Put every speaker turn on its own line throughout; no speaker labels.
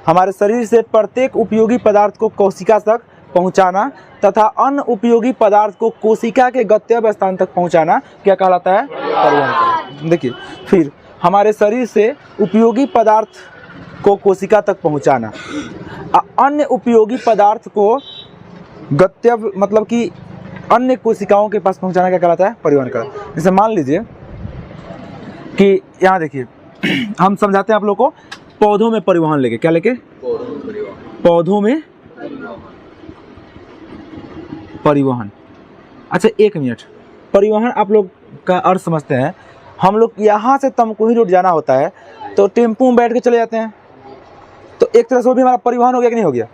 हमारे शरीर से प्रत्येक उपयोगी पदार्थ को कोशिका तक पहुंचाना तथा अन्य उपयोगी पदार्थ को कोशिका के गंतव्य स्थान तक पहुंचाना क्या कहलाता है? परिवहन। देखिए फिर हमारे शरीर से उपयोगी पदार्थ को कोशिका तक पहुंचाना, अन्य उपयोगी पदार्थ को गंतव्य मतलब कि अन्य कोशिकाओं के पास पहुंचाना क्या कहलाता है? परिवहन का। जैसे मान लीजिए कि यहाँ देखिए हम समझाते हैं आप लोग को पौधों में परिवहन लेके, क्या लेके? पौधों में परिवहन। अच्छा एक मिनट, परिवहन आप लोग का अर्थ समझते हैं। हम लोग यहाँ से तमकुही रोड जाना होता है तो टेम्पो में बैठ के चले जाते हैं, तो एक तरह से वो भी हमारा परिवहन हो गया कि नहीं हो गया?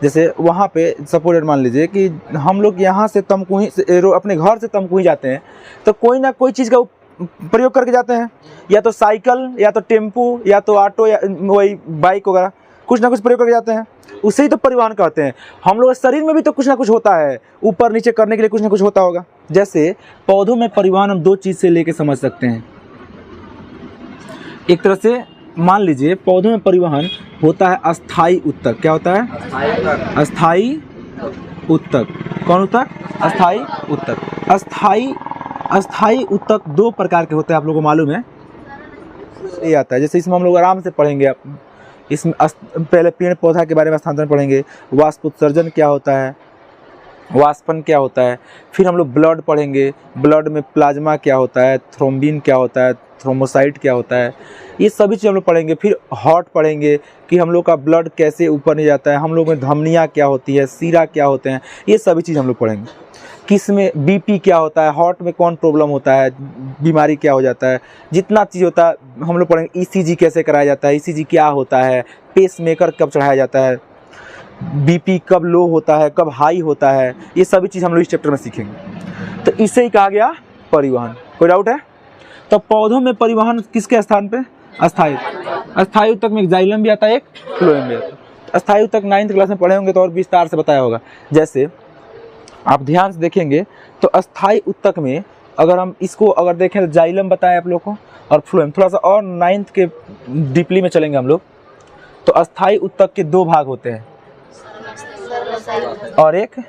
जैसे वहाँ पे सपोर्टेड मान लीजिए कि हम लोग यहाँ से तमकुही अपने घर से तमकुही जाते हैं तो कोई ना कोई चीज़ का प्रयोग करके जाते हैं, या तो साइकिल या तो टेम्पो या तो ऑटो या वही बाइक वगैरह, कुछ ना कुछ प्रयोग करके जाते हैं, उसे ही तो परिवहन कहते हैं। हम लोग शरीर में भी तो कुछ ना कुछ होता है, ऊपर नीचे करने के लिए कुछ ना कुछ होता होगा। जैसे पौधों में परिवहन हम दो चीज़ से लेके समझ सकते हैं। एक तरह से मान लीजिए पौधों में परिवहन होता है अस्थाई उत्तक। क्या होता है? अस्थाई उत्तक। कौन उत्तक? अस्थाई उत्तक। अस्थाई उत्तक दो प्रकार के होते हैं, आप लोगों को मालूम है। ये आता है जैसे इसमें हम लोग आराम से पढ़ेंगे, इसमें पहले पेड़ पौधा के बारे में स्थानांतरण पढ़ेंगे, वाष्पोत्सर्जन क्या होता है, वाष्पन क्या होता है, फिर हम लोग ब्लड पढ़ेंगे, ब्लड में प्लाज्मा क्या होता है, थ्रोम्बिन क्या होता है, थ्रोम्बोसाइट क्या होता है, ये सभी चीज़ हम लोग पढ़ेंगे। फिर हार्ट पढ़ेंगे कि हम लोग का ब्लड कैसे ऊपर नहीं जाता है, हम लोग में धमनियाँ क्या होती है, सीरा क्या होते हैं, ये सभी चीज़ हम लोग पढ़ेंगे। किस में बीपी क्या होता है, हार्ट में कौन प्रॉब्लम होता है, बीमारी क्या हो जाता है, जितना चीज़ होता है हम लोग पढ़ेंगे। ईसीजी कैसे कराया जाता है, ईसीजी क्या होता है, पेस मेकर कब चढ़ाया जाता है, बीपी कब लो होता है, कब हाई होता है, ये सभी चीज़ हम लोग इस चैप्टर में सीखेंगे। तो इसे ही कहा गया परिवहन। कोई डाउट है? तो पौधों में परिवहन किसके स्थान पे? अस्थायी। अस्थायी उत्तक में एक जाइलम भी आता है, एक फ्लोएम भी आता है। अस्थायी उत्तक 9th क्लास में पढ़े होंगे तो और विस्तार से बताया होगा। जैसे आप ध्यान से देखेंगे तो अस्थायी उत्तक में अगर हम इसको अगर देखें तो जाइलम बताएं आप लोग को और फ्लोएम, थोड़ा सा और 9th के डीपली में चलेंगे हम लोग। तो अस्थायी उत्तक के दो भाग होते हैं और एक,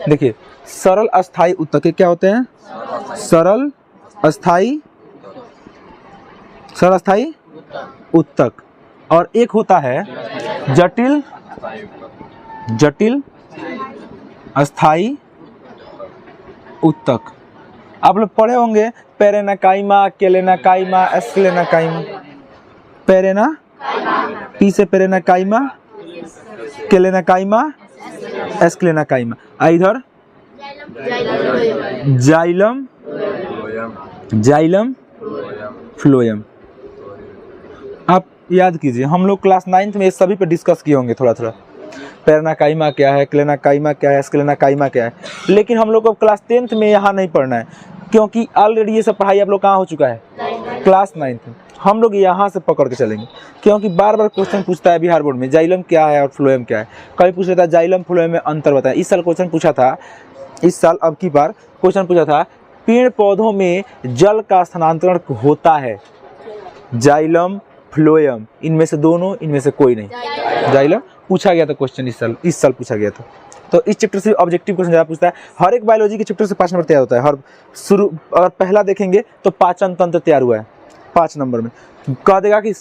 देखिए सरल अस्थायी उत्तक के क्या होते हैं? सरल अस्थायी उत्तक, और एक होता है जटिल अस्थायी उत्तक। आप लोग पढ़े होंगे पेरेनाकाइमा, केलेनाकाइमा, एस्क्लेनाकाइमा। पेरेना पी से पेरेनाकाइमा, केलेनाकाइमा, एस्क्लेनाकाइमा। इधर जाइलम फ्लोएम। आप याद कीजिए हम लोग क्लास 9th में ये सभी पे डिस्कस किए होंगे थोड़ा थोड़ा, पेरेनाकाइमा क्या है, क्लेनाकाइमा क्या है, एस्क्लेनाकाइमा क्या है। लेकिन हम लोग को क्लास 10th में यहाँ नहीं पढ़ना है क्योंकि ऑलरेडी ये सब पढ़ाई आप लोग कहाँ हो चुका है? क्लास 9th में। हम लोग यहाँ से पकड़ के चलेंगे क्योंकि बार बार क्वेश्चन पूछता है बिहार बोर्ड में जाइलम क्या है और फ्लोएम क्या है। कभी पूछ लेता है जाइलम फ्लोएम में अंतर बताएं। इस साल क्वेश्चन पूछा था, इस साल अब की बार क्वेश्चन पूछा था पेड़ पौधों में जल का स्थानांतरण होता है, जाइलम फ्लोएम, इनमें से दोनों, इनमें से कोई नहीं। जाइलम पूछा गया था क्वेश्चन इस साल पूछा गया था। तो इस चैप्टर से ऑब्जेक्टिव क्वेश्चन ज़्यादा पूछता है। हर एक बायोलॉजी के चैप्टर से 5 नंबर तैयार होता है। हर शुरू अगर पहला देखेंगे तो पाचन तंत्र तैयार हुआ है 5 नंबर में, कह देगा कि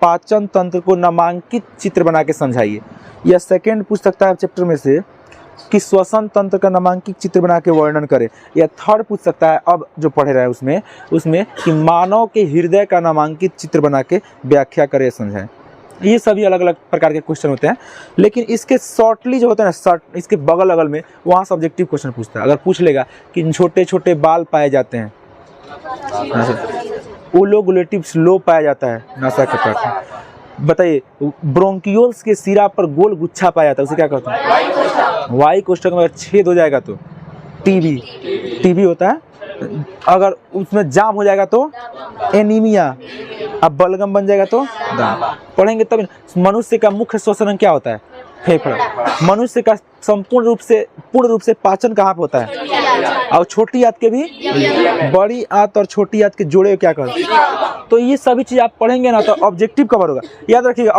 पाचन तंत्र को नामांकित चित्र बना के समझाइए। या सेकेंड पूछ सकता है चैप्टर में से कि श्वसन तंत्र का नामांकित चित्र बना के वर्णन करे। या थर्ड पूछ सकता है अब जो पढ़े रहे उसमें कि मानव के हृदय का नामांकित चित्र बना के व्याख्या करे, समझाएं। ये सभी अलग अलग प्रकार के क्वेश्चन होते हैं। लेकिन इसके शॉर्टली जो होता है ना, इसके बगल अगल में वहाँ सब्जेक्टिव क्वेश्चन पूछता है। अगर पूछ लेगा कि छोटे छोटे बाल पाए जाते हैं, ओलोगुलेटिव्स लो पाया जाता है नासा के पास, बताइए ब्रोंकियोल्स के सिरा पर गोल गुच्छा पाया जाता है, उसे क्या कहते हैं? वायु कोष्ठक में अगर छेद हो जाएगा तो टीबी होता है। अगर उसमें जाम हो जाएगा तो एनीमिया, अब बलगम बन जाएगा तो दाम। पढ़ेंगे तब। मनुष्य का मुख्य श्वसन अंग क्या होता है? फेफड़ा। मनुष्य का पूर्ण रूप से पाचन कहाँ पे होता है? और छोटी आंत के भी, बड़ी आंत और छोटी आंत के जोड़े क्या कहते हैं? तो ये सभी चीज़ आप पढ़ेंगे ना तो ऑब्जेक्टिव कवर होगा। याद रखिएगा,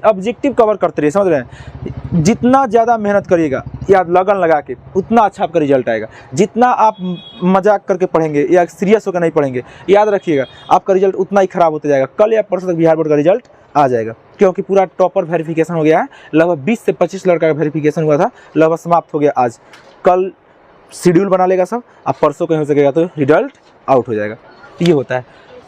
ऑब्जेक्टिव कवर करते रहिए, समझ रहे हैं। जितना ज़्यादा मेहनत करिएगा या लगन लगा के, उतना अच्छा आपका रिजल्ट आएगा। जितना आप मजाक करके पढ़ेंगे या सीरियस होकर नहीं पढ़ेंगे, याद रखिएगा आपका रिजल्ट उतना ही खराब होता जाएगा। कल या परसों तक बिहार बोर्ड का रिजल्ट आ जाएगा, क्योंकि पूरा टॉपर वेरिफिकेशन हो गया है। लगभग 20 से 25 लड़का का वेरिफिकेशन हुआ था, लगभग समाप्त हो गया आज। कल शेड्यूल बना लेगा सब, अब परसों कहीं हो सकेगा तो रिजल्ट आउट हो जाएगा। ये होता है,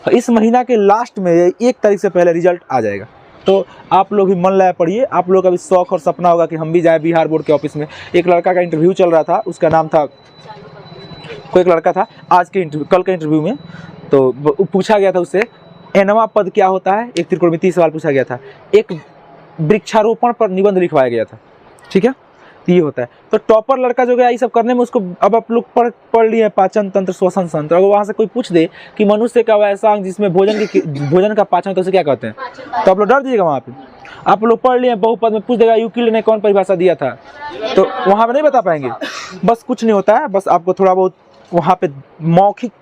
इस महीना के लास्ट में 1 तारीख से पहले रिजल्ट आ जाएगा। तो आप लोग भी मन लगा पढ़िए। आप लोग का भी शौक और सपना होगा कि हम भी जाएं बिहार बोर्ड के ऑफिस में। एक लड़का का इंटरव्यू चल रहा था, उसका नाम था, कोई एक लड़का था आज के इंटरव्यू, कल के इंटरव्यू में, तो पूछा गया था उससे एनवा पद क्या होता है। एक त्रिकोणमितीय सवाल पूछा गया था, एक वृक्षारोपण पर निबंध लिखवाया गया था, ठीक है। तो ये होता है। तो टॉपर लड़का जो गया ये सब करने में, उसको अब आप लोग पढ़ लिए पाचन तंत्र, श्वसन तंत्र। अगर वहाँ से कोई पूछ दे कि मनुष्य का वैसा अंग जिसमें भोजन का पाचन, तो उसे क्या कहते हैं, तो आप लोग डर दीजिएगा। वहाँ पे आप लोग पढ़ लिए बहुपद में पूछ देगा यूक्लिड ने कौन परिभाषा दिया था, तो वहाँ पर नहीं बता पाएंगे। बस कुछ नहीं होता है, बस आपको थोड़ा बहुत वहाँ पे मौखिक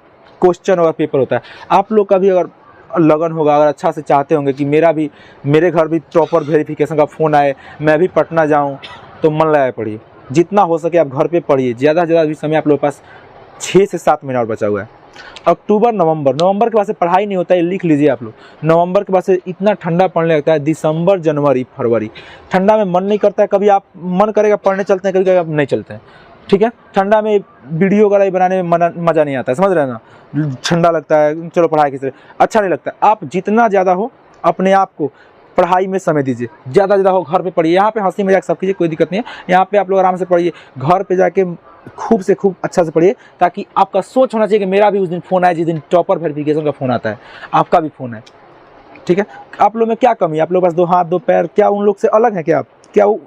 क्वेश्चन और पेपर होता है। आप लोग का भी अगर लगन होगा, अगर अच्छा से चाहते होंगे कि मेरे घर भी प्रॉपर वेरिफिकेशन का फ़ोन आए, मैं भी पटना जाऊं, तो मन लगाए पढ़िए। जितना हो सके आप घर पे पढ़िए। ज़्यादा से ज़्यादा भी समय आप लोगों के पास 6 से 7 महीना और बचा हुआ है। अक्टूबर नवंबर के बाद से पढ़ाई नहीं होता है, लिख लीजिए आप लोग। नवंबर के बाद से इतना ठंडा पड़ने लगता है, दिसंबर, जनवरी, फरवरी, ठंडा में मन नहीं करता है। कभी आप मन करेगा पढ़ने चलते हैं, कभी आप नहीं चलते हैं, ठीक है। ठंडा में वीडियो वगैरह बनाने में मज़ा नहीं आता है, समझ रहे हैं ना। ठंडा लगता है, चलो पढ़ाई की तरह अच्छा नहीं लगता। आप जितना ज़्यादा हो अपने आप को पढ़ाई में समय दीजिए, ज़्यादा ज़्यादा हो घर पे पढ़िए। यहाँ पे हंसी मजाक सब कीजिए, कोई दिक्कत नहीं है। यहाँ पे आप लोग आराम से पढ़िए, घर पे जाके खूब से खूब अच्छा से पढ़िए, ताकि आपका सोच होना चाहिए कि मेरा भी उस दिन फ़ोन आए जिस दिन टॉपर वेरिफिकेशन का फ़ोन आता है, आपका भी फ़ोन है, ठीक है। आप लोग में क्या कमी है, आप लोग पास 2 हाथ 2 पैर, क्या उन लोग से अलग है, क्या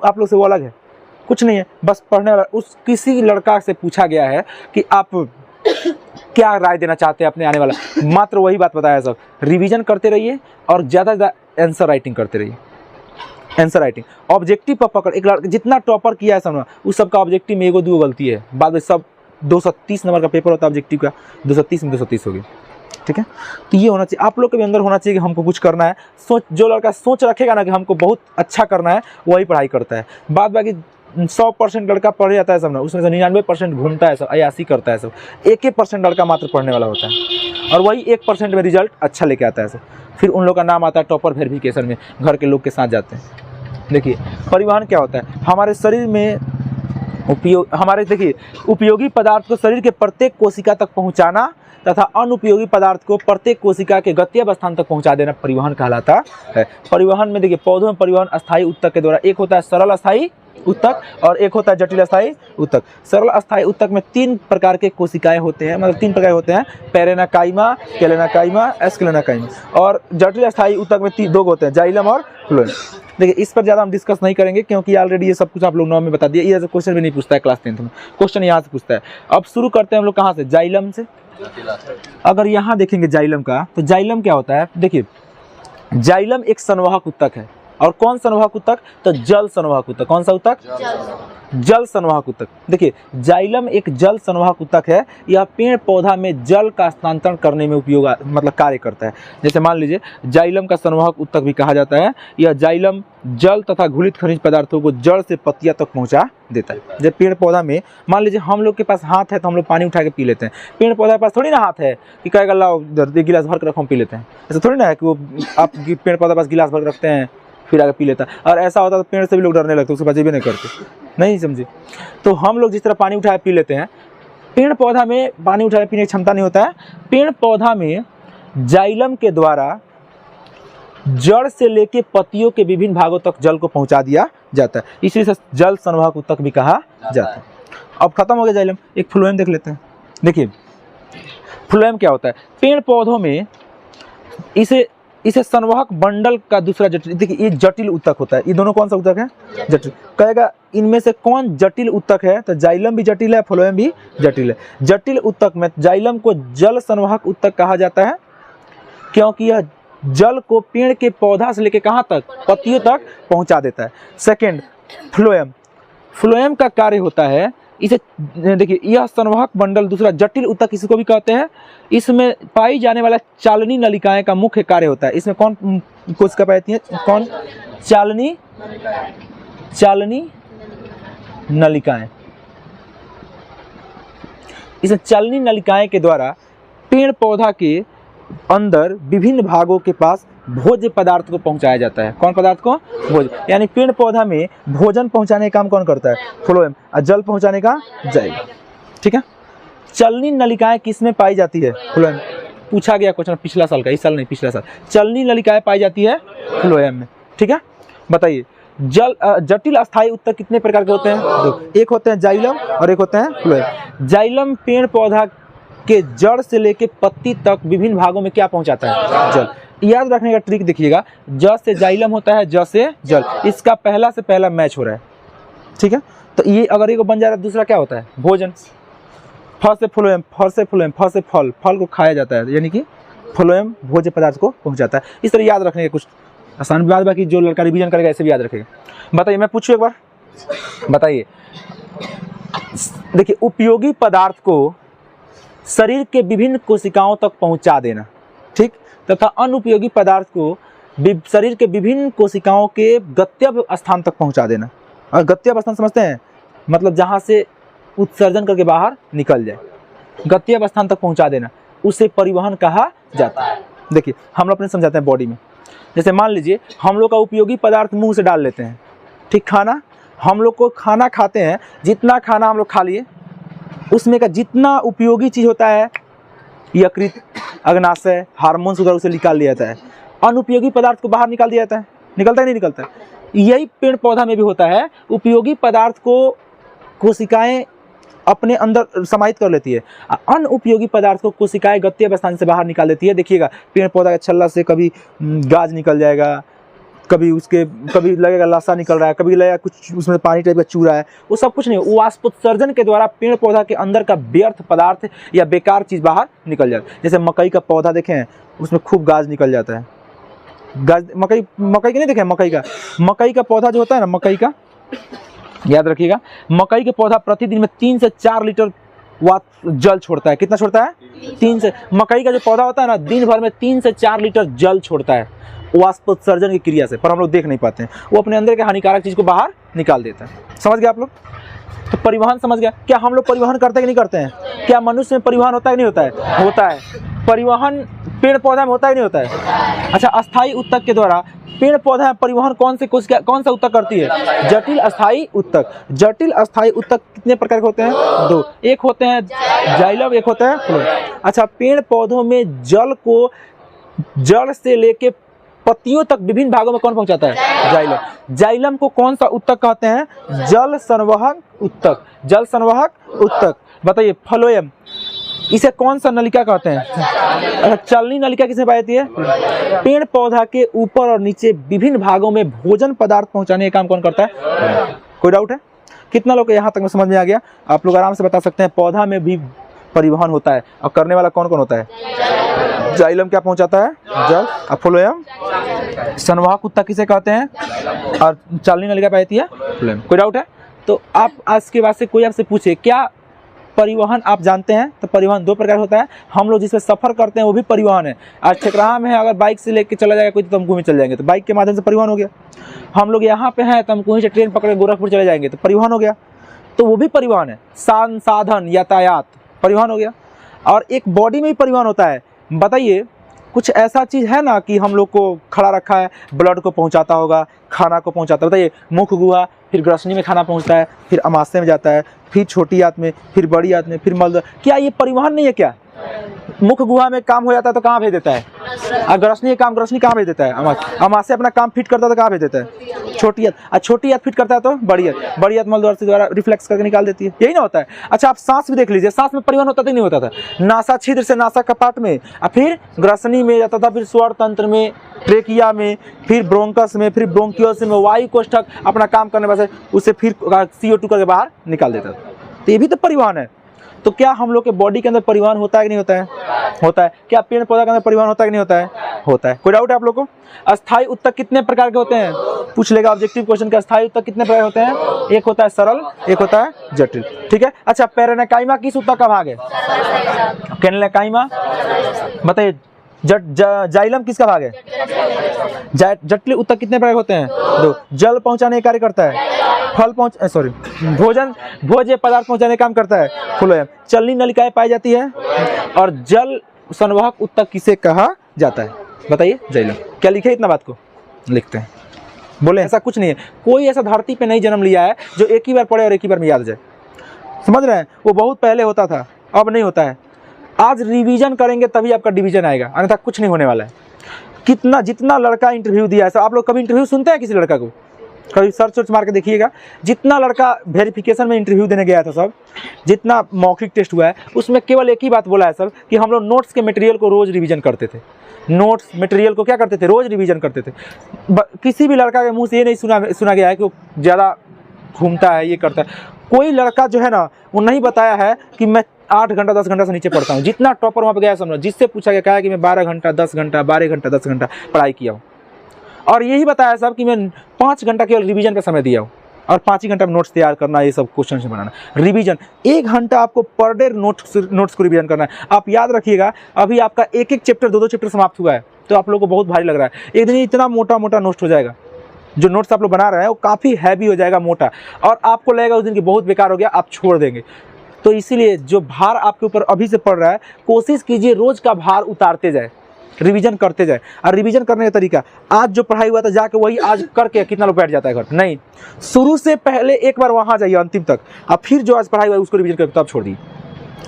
आप लोग से वो अलग है? कुछ नहीं है, बस पढ़ने वाला। किसी लड़का से पूछा गया है कि आप क्या राय देना चाहते हैं अपने आने वाला, मात्र वही बात बताया सब। रिवीजन करते रहिए और ज़्यादा से ज़्यादा आंसर राइटिंग करते रहिए। आंसर राइटिंग ऑब्जेक्टिव पर पकड़, एक लड़का जितना टॉपर किया है समझ, उस सबका ऑब्जेक्टिव में 1-2 गलती है, बाद में सब 230 नंबर का पेपर होता है ऑब्जेक्टिव का, 230 में 230 हो गया, ठीक है। तो ये होना चाहिए, आप लोग के भी अंदर होना चाहिए कि हमको कुछ करना है। जो लड़का सोच रखेगा ना कि हमको बहुत अच्छा करना है, वही पढ़ाई करता है। बाद बाकी 100% लड़का पढ़ जाता है सब ना, उसमें से 99% घूमता है सब, अयासी करता है सब। 1% लड़का मात्र पढ़ने वाला होता है, और वही 1% में रिजल्ट अच्छा लेके आता है सब। फिर उन लोग का नाम आता है टॉपर वेरिफिकेशन में, घर के लोग के साथ जाते हैं। देखिए परिवहन क्या होता है, हमारे शरीर में उपयोगी पदार्थ को शरीर के प्रत्येक कोशिका तक पहुँचाना तथा अनुपयोगी पदार्थ को प्रत्येक कोशिका के गंतव्य स्थान तक पहुंचा देना परिवहन कहलाता है। परिवहन में देखिए, पौधों में परिवहन अस्थायी ऊतक के द्वारा, एक होता है सरल अस्थायी ऊतक और एक होता है जटिल अस्थायी ऊतक। सरल अस्थायी ऊतक में 3 प्रकार के कोशिकाएं होते हैं, मतलब 3 प्रकार होते हैं, पेरेनाकाइमा, केलेनाकाइमा, एस्केलेनाकाइमा। और जटिल अस्थायी ऊतक में 2 होते हैं, जाइलम और फ्लोएम। देखिए इस पर ज़्यादा हम डिस्कस नहीं करेंगे, क्योंकि ऑलरेडी ये सब कुछ आप लोग 9 में बता दिए। ये क्वेश्चन भी नहीं पूछता है क्लास 10th में, क्वेश्चन यहाँ से पूछता है। अब शुरू करते हैं हम लोग कहाँ से, जाइलम से। अगर यहाँ देखेंगे जाइलम का, तो जाइलम क्या होता है, देखिए जाइलम एक संवाहक ऊतक है। और कौन संवाहक ऊतक, तो जल संवाहक ऊतक। कौन सा ऊतक, जल संवाहक ऊतक। देखिए जाइलम एक जल संवाहक ऊतक है, यह पेड़ पौधा में जल का स्थानांतरण करने में उपयोग मतलब कार्य करता है। जैसे मान लीजिए जाइलम का संवाहक ऊतक भी कहा जाता है। यह जाइलम जल तथा घुलित खनिज पदार्थों को जड़ से पत्तियां तक पहुंचा देता है। जब पेड़ पौधा में, मान लीजिए हम लोग के पास हाथ है तो हम लोग पानी उठा के पी लेते हैं, पेड़ पौधा के पास थोड़ी ना हाथ है कि कहेगा लाओ गिलास भर कर रखो हम पी लेते हैं। ऐसा थोड़ी ना है कि वो आप पेड़ पौधा पास गिलास भर के रखते हैं फिर आगे पी लेता है। और ऐसा होता तो पेड़ से भी लोग डरने लगते, उसके पास भी नहीं करते, नहीं समझे। तो हम लोग जिस तरह पानी उठाए पी लेते हैं, पेड़ पौधा में पानी उठाए पीने की क्षमता नहीं होता है। पेड़ पौधा में जाइलम के द्वारा जड़ से लेके पत्तियों के विभिन्न भागों तक जल को पहुंचा दिया जाता है, इसलिए जल संवाहक ऊतक भी कहा जाता है। अब खत्म हो गया जाइलम, एक फ्लोएम देख लेते हैं। देखिए फ्लोएम क्या होता है, पेड़ पौधों में इसे संवाहक बंडल का दूसरा जटिल, देखिए ये जटिल ऊतक होता है। ये दोनों कौन सा ऊतक है, जटिल। कहेगा इनमें से कौन जटिल ऊतक है, तो जाइलम भी जटिल है, फ्लोएम भी जटिल है। जटिल ऊतक में जाइलम को जल संवाहक ऊतक कहा जाता है, क्योंकि यह जल को पेड़ के पौधा से लेकर कहाँ तक, पत्तियों तक पहुंचा देता है। सेकंड फ्लोएम, फ्लोएम का कार्य होता है इसे देखिए, यह संवाहक मंडल दूसरा जटिल ऊतक किसी भी कहते हैं। इसमें पाई जाने वाला चालनी नलिकाएं का मुख्य कार्य होता है। इसमें कौन कोशिका पाई जाती है? कौन? चालनी नलिकाएं। इस चालनी नलिकाएं के द्वारा पेड़ पौधा के अंदर विभिन्न भागों के पास भोज्य पदार्थ को पहुंचाया जाता है। कौन पदार्थ को? भोज्य। यानी पेड़ पौधा में भोजन पहुंचाने का काम कौन करता है? फ्लोएम। और जल पहुंचाने का जाइलम। ठीक है। चलनी नलिकाएं किसमें पाई जाती है? फ्लोएम। पूछा गया क्वेश्चन पिछला साल का, इस साल नहीं, पिछला साल। चलनी नलिकाएं पाई जाती है फ्लोएम में। ठीक है। बताइए, जटिल अस्थायी ऊतक कितने प्रकार के होते हैं? दो। एक होते हैं जाइलम और एक होते हैं फ्लोएम। जाइलम पेड़ पौधा के जड़ से लेके पत्ती तक विभिन्न भागों में क्या पहुंचाता है? जल। याद रखने का ट्रिक देखिएगा, ज से जाइलम होता है, ज से जल। इसका पहला से पहला मैच हो रहा है। ठीक है। तो ये अगर एक बन जा रहा है, दूसरा क्या होता है? भोजन। फ से फ्लोएम, फ से फ्लोएम, फ से फल, फल को खाया जाता है, यानी कि फ्लोएम भोज्य पदार्थ को पहुंचाता है। इस तरह याद रखने का कुछ आसान बात, बाकी जो लड़का रिवीजन करेगा ऐसे भी याद रखेगा। बताइए, मैं पूछूं एक बार, बताइए। देखिए, उपयोगी पदार्थ को शरीर के विभिन्न कोशिकाओं तक पहुंचा देना, ठीक, तथा अनुपयोगी पदार्थ को शरीर के विभिन्न कोशिकाओं के गंतव्य स्थान तक पहुंचा देना। और गंतव्य स्थान समझते हैं? मतलब जहां से उत्सर्जन करके बाहर निकल जाए, गंतव्य स्थान तक पहुंचा देना, उसे परिवहन कहा जाता है। देखिए, हम लोग अपने समझाते हैं बॉडी में। जैसे मान लीजिए हम लोग का उपयोगी पदार्थ मुंह से डाल लेते हैं, ठीक, खाना, हम लोग को खाना खाते हैं, जितना खाना हम लोग खा लिए उसमें का जितना उपयोगी चीज़ होता है, यकृत, अग्नाशय, हार्मोन्स वगैरह, उसे निकाल लिया जाता है। अनुपयोगी पदार्थ को बाहर निकाल दिया जाता है। निकलता है नहीं निकलता है? यही पेड़ पौधा में भी होता है। उपयोगी पदार्थ को कोशिकाएं अपने अंदर समाहित कर लेती है, अनुपयोगी पदार्थ को कोशिकाएं गंतव्य स्थान से बाहर निकाल देती है। देखिएगा, पेड़ पौधा के छल्ला से कभी गाज निकल जाएगा, कभी लगेगा लाशा निकल रहा है, कभी लगेगा कुछ उसमें पानी टाइप का चूरा है। वो सब कुछ नहीं, वो वाष्पोत्सर्जन के द्वारा पेड़ पौधा के अंदर का व्यर्थ पदार्थ या बेकार चीज़ बाहर निकल जाता है। जैसे मकई का पौधा देखें, उसमें खूब गाज निकल जाता है। गाज, मकई के नहीं देखें, मकई का पौधा जो होता है ना, मकई का, याद रखिएगा, मकई के पौधा प्रतिदिन में 3 से 4 लीटर जल छोड़ता है। कितना छोड़ता है? 3 से। मकई का जो पौधा होता है ना, दिन भर में 3 से 4 लीटर जल छोड़ता है वाष्पोत्सर्जन की क्रिया से, पर हम लोग देख नहीं पाते हैं। वो अपने अंदर के हानिकारक चीज को बाहर निकाल देता है। समझ गए आप लोग? तो परिवहन समझ गया। क्या हम लोग परिवहन करते हैं कि नहीं करते हैं? क्या मनुष्य में परिवहन होता है कि नहीं होता है? होता है। परिवहन पेड़ पौधा में होता है कि नहीं होता है? अच्छा, अस्थायी ऊतक के द्वारा पेड़ पौधा में परिवहन कौन सा ऊतक करती है? जटिल अस्थायी ऊतक। जटिल अस्थायी ऊतक कितने प्रकार के होते हैं? 2। एक होते हैं जाइलम, एक होता है फ्लोएम। अच्छा, पेड़ पौधों में जल को जड़ से लेके पत्तियों तक विभिन्न भागों में कौन पहुंचाता है? जाइलम। जाइलम को कौन सा ऊतक कहते हैं? जल संवाहक ऊतक। जल संवाहक ऊतक। बताइए, फ्लोएम, इसे कौन सा नलिका कहते हैं? चलनी नलिका किसमें पाई जाती है? पेड़ पौधा के ऊपर और नीचे विभिन्न भागों में भोजन पदार्थ पहुंचाने का काम कौन करता है? कोई डाउट है? कितना लोग यहाँ तक में समझ में आ गया? आप लोग आराम से बता सकते हैं। पौधा में भी परिवहन होता है, और करने वाला कौन कौन होता है? जाइलम क्या पहुंचाता है? जल। और फ्लोएम संवाहक ऊतक किसे कहते हैं? और चलनी नलिका पाई जाती है फ्लोएम। कोई डाउट है? तो आप आज के बाद से कोई आपसे पूछे क्या परिवहन आप जानते हैं, तो परिवहन 2 प्रकार होता है। हम लोग जिसमें सफर करते हैं वो भी परिवहन है। आज ठेकराहा में है, अगर बाइक से लेके चला जाएगा कोई तो तमकुही में चल जाएंगे, तो बाइक के माध्यम से परिवहन हो गया। हम लोग यहाँ पे हैं, तमकुही से ट्रेन पकड़ के गोरखपुर चले जाएंगे तो परिवहन हो गया, तो वो भी परिवहन है। साधन, यातायात, परिवहन हो गया। और एक बॉडी में भी परिवहन होता है। बताइए, कुछ ऐसा चीज़ है ना कि हम लोग को खड़ा रखा है, ब्लड को पहुंचाता होगा, खाना को पहुंचाता है। बताइए, मुख गुहा, फिर ग्रसनी में खाना पहुंचता है, फिर अमाशय में जाता है, फिर छोटी आंत में, फिर बड़ी आंत में, फिर मल। क्या ये परिवहन नहीं है क्या? मुख गुहा में काम हो जाता है तो कहाँ भेज देता है? और ग्रसनी कहाँ भेज देता है? अमाशय अपना काम फिट करता है तो कहाँ भेज देता है? छोटी आंत। और छोटी आंत फिट करता है तो बड़ी आंत मल द्वारा रिफ्लेक्स करके निकाल देती है। यही ना होता है? अच्छा, आप सांस भी देख लीजिए, सांस में परिवहन होता था नहीं होता था? नासा छिद्र से नासा कपाट में, और फिर ग्रसनी में जाता था, फिर स्वर तंत्र में, ट्रेकिया में, फिर ब्रोंकस में, फिर ब्रोंकियोल्स में, वायु कोष्ठक अपना काम करने वाले उसे फिर CO2 करके बाहर निकाल देता था। तो ये भी तो परिवहन है। तो क्या हम लोग के बॉडी के अंदर परिवहन होता है कि नहीं होता है? होता है। क्या पेड़ पौधा के अंदर परिवहन होता है कि नहीं होता है? होता है। कोई डाउट है आप लोग को? अस्थायी ऊतक कितने प्रकार के होते हैं? पूछ लेगा ऑब्जेक्टिव क्वेश्चन का, अस्थायी ऊतक कितने प्रकार होते हैं? एक होता है सरल, एक होता है जटिल। ठीक है। अच्छा, पेरेन्काइमा किस ऊतक का भाग है? पेरेन्काइमा बताइए। जाइलम किसका भाग है? जटिल ऊतक कितने प्रकार होते हैं? 2। जल पहुंचाने का कार्य करता है, फल भोज्य पदार्थ पहुंचाने का काम करता है, फ्लोएम। चलनी नलिकाएं पाई जाती है। और जल संवाहक ऊतक किसे कहा जाता है? बताइए। जाइलम। क्या लिखे इतना बात को? लिखते हैं। बोले ऐसा कुछ नहीं है, कोई ऐसा धरती पे नहीं जन्म लिया है जो एक ही बार पढ़े और एक ही बार में याद जाए। समझ रहे हैं? वो बहुत पहले होता था, अब नहीं होता है। आज रिवीजन करेंगे तभी आपका डिवीजन आएगा, अन्यथा कुछ नहीं होने वाला है। कितना जितना लड़का इंटरव्यू दिया है, सब आप लोग कभी इंटरव्यू सुनते हैं किसी लड़का को? कभी सर्च मार के देखिएगा, जितना लड़का वेरिफिकेशन में इंटरव्यू देने गया था, सब जितना मौखिक टेस्ट हुआ है, उसमें केवल एक ही बात बोला है सब कि हम लोग नोट्स के मटेरियल को रोज रिवीजन करते थे। नोट्स मटेरियल को क्या करते थे? रोज रिवीजन करते थे। किसी भी लड़का के मुंह से ये नहीं सुना गया है कि वो ज़्यादा घूमता है, ये करता है। कोई लड़का जो है ना, वो नहीं बताया है कि मैं 8 घंटा 10 घंटा से नीचे पढ़ता हूँ। जितना टॉपर वहाँ पे गया समझो, जिससे पूछा गया कहा कि मैं 12 घंटा 10 घंटा 12 घंटा 10 घंटा पढ़ाई किया हूँ। और यही बताया सब कि मैं 5 घंटा केवल रिवीजन का समय दिया हूँ, और 5 ही घंटा में नोट्स तैयार करना, ये सब क्वेश्चन से बनाना। रिवीजन 1 घंटा आपको पर डे नोट्स को रिवीजन करना है। आप याद रखिएगा, अभी आपका एक चैप्टर 2 चैप्टर समाप्त हुआ है, तो आप लोगों को बहुत भारी लग रहा है। एक दिन इतना मोटा नोट्स हो जाएगा, जो नोट्स आप लोग बना रहे हैं वो काफ़ी हैवी हो जाएगा, मोटा, और आपको लगेगा उस दिन की बहुत बेकार हो गया, आप छोड़ देंगे। तो इसीलिए जो भार आपके ऊपर अभी से पड़ रहा है, कोशिश कीजिए रोज का भार उतारते जाए, रिवीजन करते जाए। और रिवीजन करने का तरीका, आज जो पढ़ाई हुआ था जाके वही आज करके कितना लोग बैठ जाता है घर? नहीं, शुरू से पहले एक बार वहाँ जाइए अंतिम तक, अब फिर जो आज पढ़ाई हुआ है उसको रिवीजन करके तब छोड़ दिए।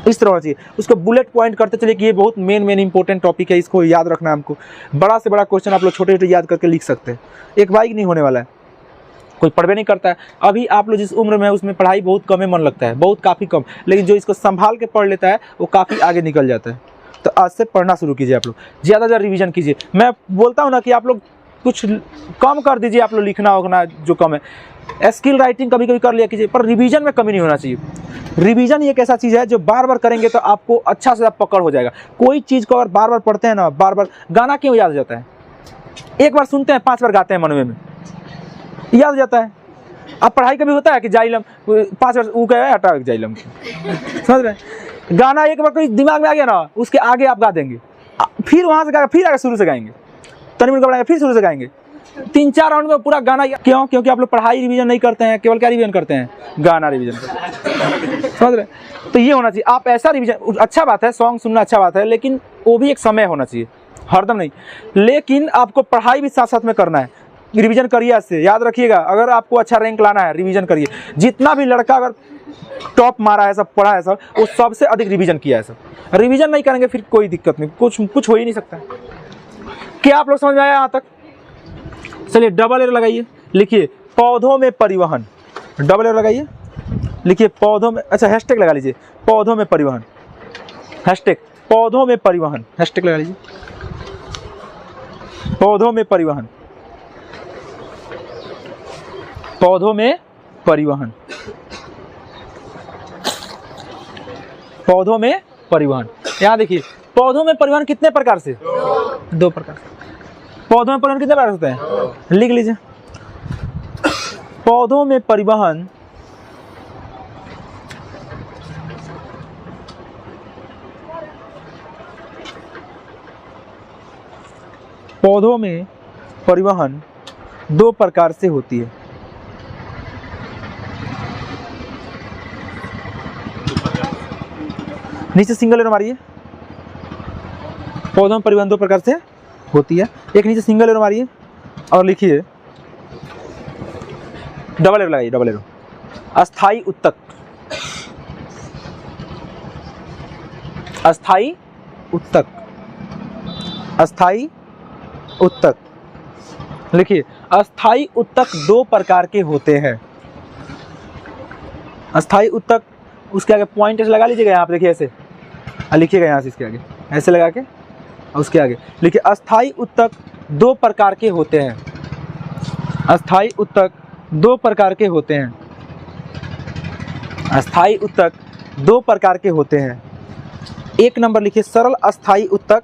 इस तरह से उसको बुलेट पॉइंट करते चलिए कि ये बहुत मेन इंपॉर्टेंट टॉपिक है, इसको याद रखना है हमको। बड़ा से बड़ा क्वेश्चन आप लोग छोटे छोटे याद करके लिख सकते हैं, एक बाइक नहीं होने वाला है। कोई पढ़वे नहीं करता है। अभी आप लोग जिस उम्र में है उसमें पढ़ाई बहुत कम मन लगता है, बहुत काफ़ी कम, लेकिन जो इसको संभाल के पढ़ लेता है वो काफ़ी आगे निकल जाता है। तो आज से पढ़ना शुरू कीजिए, आप लोग ज़्यादा रिवीजन कीजिए। मैं बोलता हूँ ना कि आप लोग कुछ कम कर दीजिए, आप लोग लिखना उखना जो कम है, स्किल राइटिंग कभी कभी कर लिया कीजिए, पर रिवीजन में कमी नहीं होना चाहिए। रिवीजन एक ऐसा चीज़ है जो बार बार करेंगे तो आपको अच्छा से पकड़ हो जाएगा। कोई चीज़ को अगर बार बार पढ़ते हैं ना, बार बार, गाना क्यों याद हो जाता है? एक बार सुनते हैं 5 बार गाते हैं, मनवे में याद हो जाता है। अब पढ़ाई कभी होता है कि जाइलम 5 बार वो कहे हटा जाइलम, समझ रहे हैं? गाना एक बार कोई दिमाग में आ गया ना, उसके आगे आप गा देंगे, फिर वहाँ से गाएंगे, फिर आगे शुरू से गाएंगे, तनी मिनट घबराएंगे, फिर शुरू से गाएंगे, 3-4 राउंड में पूरा गाना। क्यों? क्योंकि आप लोग पढ़ाई रिवीजन नहीं करते हैं, केवल क्या रिवीजन करते हैं? गाना रिवीजन समझ रहे? तो ये होना चाहिए। आप ऐसा रिवीजन, अच्छा बात है सॉन्ग सुनना, अच्छा बात है, लेकिन वो भी एक समय होना चाहिए, हरदम नहीं। लेकिन आपको पढ़ाई भी साथ साथ में करना है। रिवीजन करिए, आज से याद रखिएगा, अगर आपको अच्छा रैंक लाना है रिवीजन करिए। जितना भी लड़का अगर टॉप मारा है, सब पढ़ा है, सब वो सबसे अधिक रिवीजन किया है। सब रिवीजन नहीं करेंगे फिर कोई दिक्कत नहीं, कुछ हो ही नहीं सकता। क्या आप लोग समझ में आया यहाँ तक? चलिए डबल एरो लगाइए, लिखिए पौधों में परिवहन। डबल एरो लगाइए, लिखिए पौधों में, अच्छा हैशटैग लगा लीजिए, पौधों में परिवहन, हैशटैग पौधों में परिवहन, हैशटैग लगा लीजिए, पौधों में परिवहन, पौधों में परिवहन, पौधों में परिवहन। यहाँ देखिए पौधों में परिवहन कितने प्रकार से? 2 प्रकार। पौधों में परिवहन कितने प्रकार होते हैं? लिख लीजिए, पौधों में परिवहन पौधों में परिवहन 2 प्रकार से होती है। नीचे सिंगल एरो मारिए, पौधों में परिवहन 2 प्रकार से होती है। एक नीचे सिंगल एरो मारिए और लिखिए, डबल एरो लगाइए, डबल एरो, अस्थाई उत्तक, अस्थाई उत्तक, अस्थाई उत्तक। लिखिए अस्थाई उत्तक 2 प्रकार के होते हैं। अस्थाई उत्तक, उसके आगे पॉइंट ऐसे लगा लीजिएगा, यहाँ पे देखिए ऐसे लिखिएगा, यहाँ से इसके आगे ऐसे लगा के और उसके आगे लिखिए अस्थाई उत्तक 2 प्रकार के होते हैं। अस्थाई उत्तक 2 प्रकार के होते हैं। अस्थाई उत्तक दो प्रकार के होते हैं। एक नंबर लिखिए सरल अस्थाई उत्तक।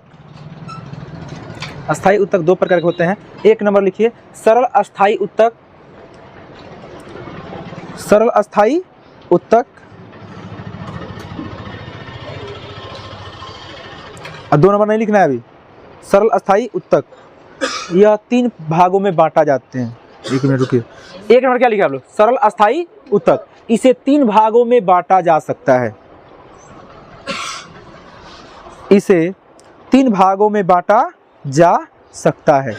अस्थाई उत्तक दो प्रकार के होते हैं। एक नंबर लिखिए सरल अस्थाई उत्तक, सरल अस्थाई उत्तक। और दो नंबर नहीं लिखना है अभी। सरल अस्थाई उत्तक यह तीन भागों में बांटा जाते हैं। एक मिनट रुकिए। एक नंबर क्या लिखा आप लोग? सरल अस्थाई उत्तक, इसे तीन भागों में बांटा जा सकता है। इसे तीन भागों में बांटा जा सकता है।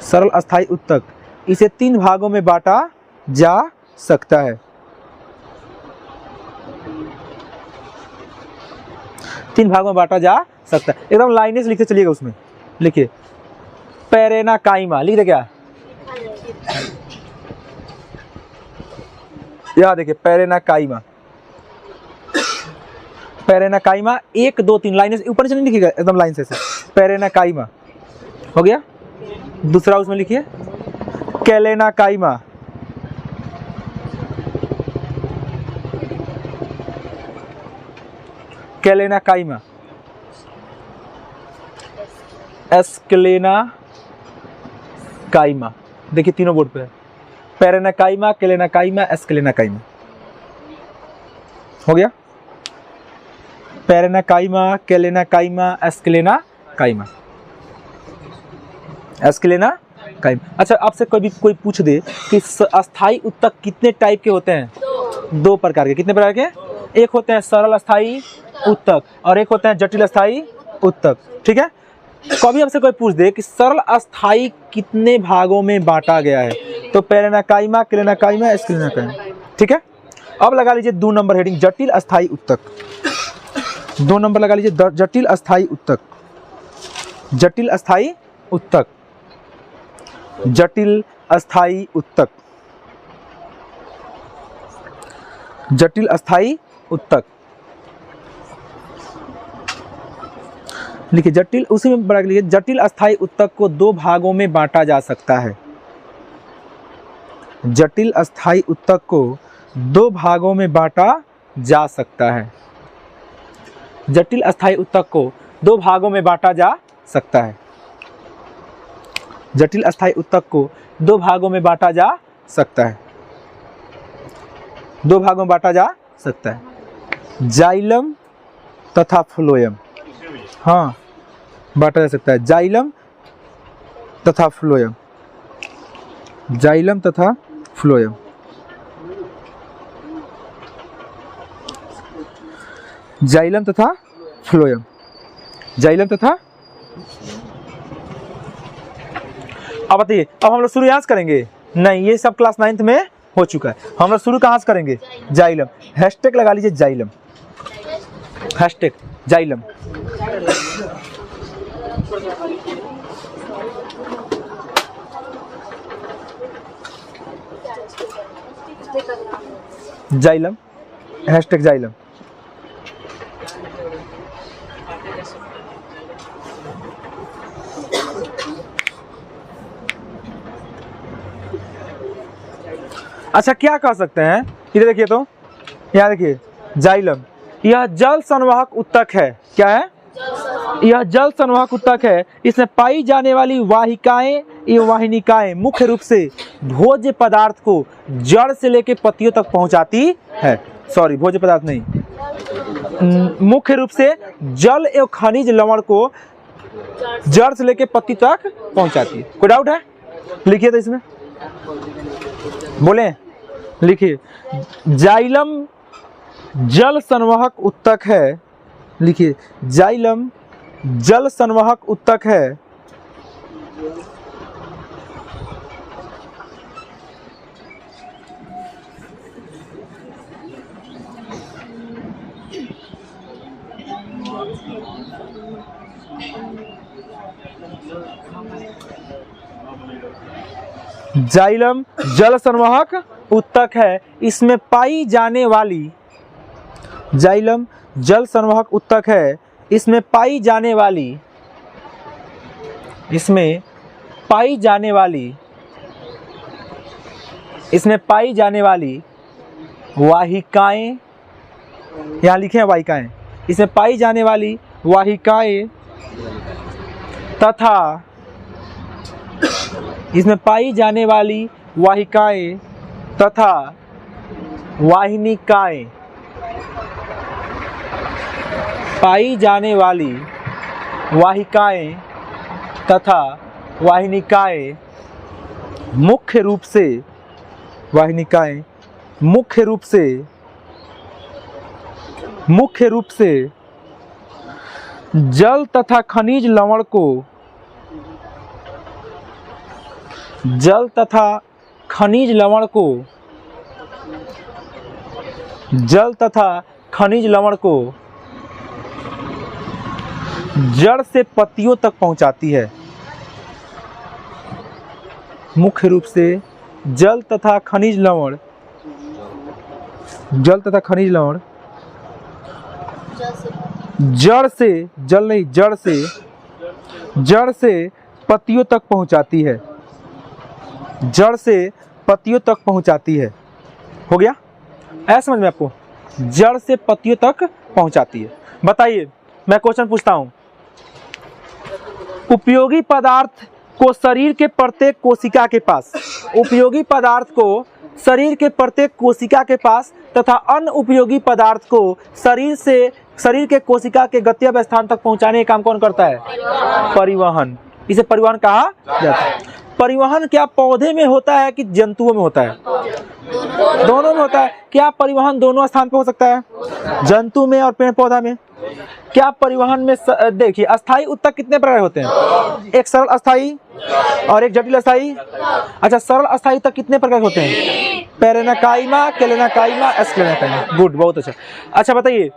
सरल अस्थाई उत्तक, इसे तीन भागों में बांटा जा सकता है। तीन भागों में बांटा जा सकता है। एकदम लाइनें से लिखते चलिएगा। उसमें लिखिए पेरेनाकाइमा, लिख दे क्या? याद देखिए पेरेनाकाइमा, पेरेनाकाइमा 1 2 3 लाइनें ऊपर से नहीं लिखिएगा, एकदम लाइन से पेरेनाकाइमा हो गया। दूसरा उसमें लिखिए कैलेनाकाइमा, कैलेनाकाइमा, एस्केलेनाकाइमा। देखिए तीनों बोर्ड पे है, पेरेनाकाइमा, कैलेनाकाइमा, एस्केलेनाकाइमा। हो गया पेरेनाकाइमा, कैलेनाकाइमा, एस्केलेनाकाइमा, एस्केलेनाकाइमा। अच्छा आपसे कभी कोई पूछ दे कि अस्थाई उत्तक कितने टाइप के होते हैं? दो प्रकार के। कितने प्रकार के? एक होते हैं सरल अस्थाई उत्तक और एक होते हैं जटिल अस्थाई उत्तक। ठीक है। कभी आपसे कोई पूछ दे कि सरल अस्थाई कितने भागों में बांटा गया है, तो पेरेनाकाइमा, कैलेनाकाइमा, एस्केलेनाकाइमा। ठीक है। अब लगा लीजिए 2 नंबर हेडिंग जटिल अस्थाई उत्तक। 2 नंबर लगा लीजिए जटिल अस्थाई उत्तक। जटिल अस्थाई उत्तक, जटिल अस्थाई उत्तक, जटिल अस्थाई उत्तक। लिखिए जटिल, उसी में बड़ा लिखिए जटिल अस्थाई उत्तक को 2 भागों में बांटा जा सकता है। जटिल अस्थाई उत्तक को 2 भागों में बांटा जा सकता है। जटिल अस्थाई उत्तक को 2 भागों में बांटा जा सकता है। जटिल अस्थाई उत्तक को 2 भागों में बांटा जा सकता है। 2 भागों में बांटा जा सकता है, जाइलम तथा फ्लोएम। हाँ बांटा जा सकता है, जाइलम तथा फ्लोएम, जाइलम तथा फ्लोएम। जाइलम तथा फ्लोएम, जाइलम तथा। अब बताइए, अब हम लोग शुरू यहाँ से करेंगे? नहीं, ये सब क्लास 9th में हो चुका है। हम लोग शुरू कहाँ से करेंगे? जाइलम। हैशटैग लगा लीजिए xylem, hashtag xylem. Xylem, hashtag xylem. अच्छा क्या कह सकते हैं? इधर देखिए, तो यहाँ देखिए जाइलम, यह जल संवाहक उत्तक है। क्या है? यह जल संवाहक उत्तक है। इसमें पाई जाने वाली वाहिकाएं एवं वाहिनिकाएं मुख्य रूप से भोज्य पदार्थ को जड़ से लेकर पत्तियों तक पहुंचाती है। सॉरी, भोज्य पदार्थ नहीं, मुख्य रूप से जल एवं खनिज लवण को जड़ से लेकर पत्ती तक पहुंचाती है। कोई डाउट है? लिखिए तो इसमें बोले, लिखिए जाइलम जल संवाहक उत्तक है। लिखिए जाइलम जल संवाहक उत्तक है। जाइलम जल संवाहक उत्तक है। इसमें पाई जाने वाली, जाइलम जल संवाहक उत्तक है। इसमें पाई जाने वाली, इसमें पाई जाने वाली, इसमें पाई जाने वाली वाहिकाएं यहाँ लिखे हैं वाहिकाएं, इसमें पाई जाने वाली वाहिकाएं तथा इसमें पाई जाने वाली वाहिकाएं तथा वाहिनिकाएं, पाई जाने वाली वाहिकाएं तथा वाहिनिकाएं मुख्य रूप से, वाहिनिकाएं मुख्य रूप से जल तथा खनिज लवण को, जल तथा खनिज लवण को, जल तथा खनिज लवण को जड़ से पत्तियों तक पहुंचाती है। मुख्य रूप से जल तथा खनिज लवण, जल तथा खनिज लवण जड़ से, जल नहीं जड़ से पत्तियों तक पहुंचाती है, जड़ से पत्तियों तक पहुंचाती है। हो गया? ऐसा समझ में आपको? जड़ से पत्तियों तक पहुंचाती है। बताइए, मैं क्वेश्चन पूछता हूं, उपयोगी पदार्थ को शरीर के प्रत्येक कोशिका के पास, उपयोगी पदार्थ को शरीर के प्रत्येक कोशिका के पास तथा अन्य उपयोगी पदार्थ को शरीर के कोशिका के गंतव्य स्थान तक पहुंचाने का काम कौन करता है? परिवहन। इसे परिवहन कहा जाता है। परिवहन क्या पौधे में होता है कि जंतुओं में होता है? दोनों में होता है। क्या परिवहन दोनों स्थान पर हो सकता है? जंतु में और पेड़ पौधा में। क्या परिवहन में देखिए, अस्थाई उत्तक कितने प्रकार होते हैं? एक सरल अस्थाई और एक जटिल अस्थाई। अच्छा, सरल अस्थाई उत्तक कितने प्रकार होते हैं? पेरेनाकाइमा, केलेनाकाइमा, एस्क्लेनाकाइमा। गुड, बहुत अच्छा। अच्छा बताइए,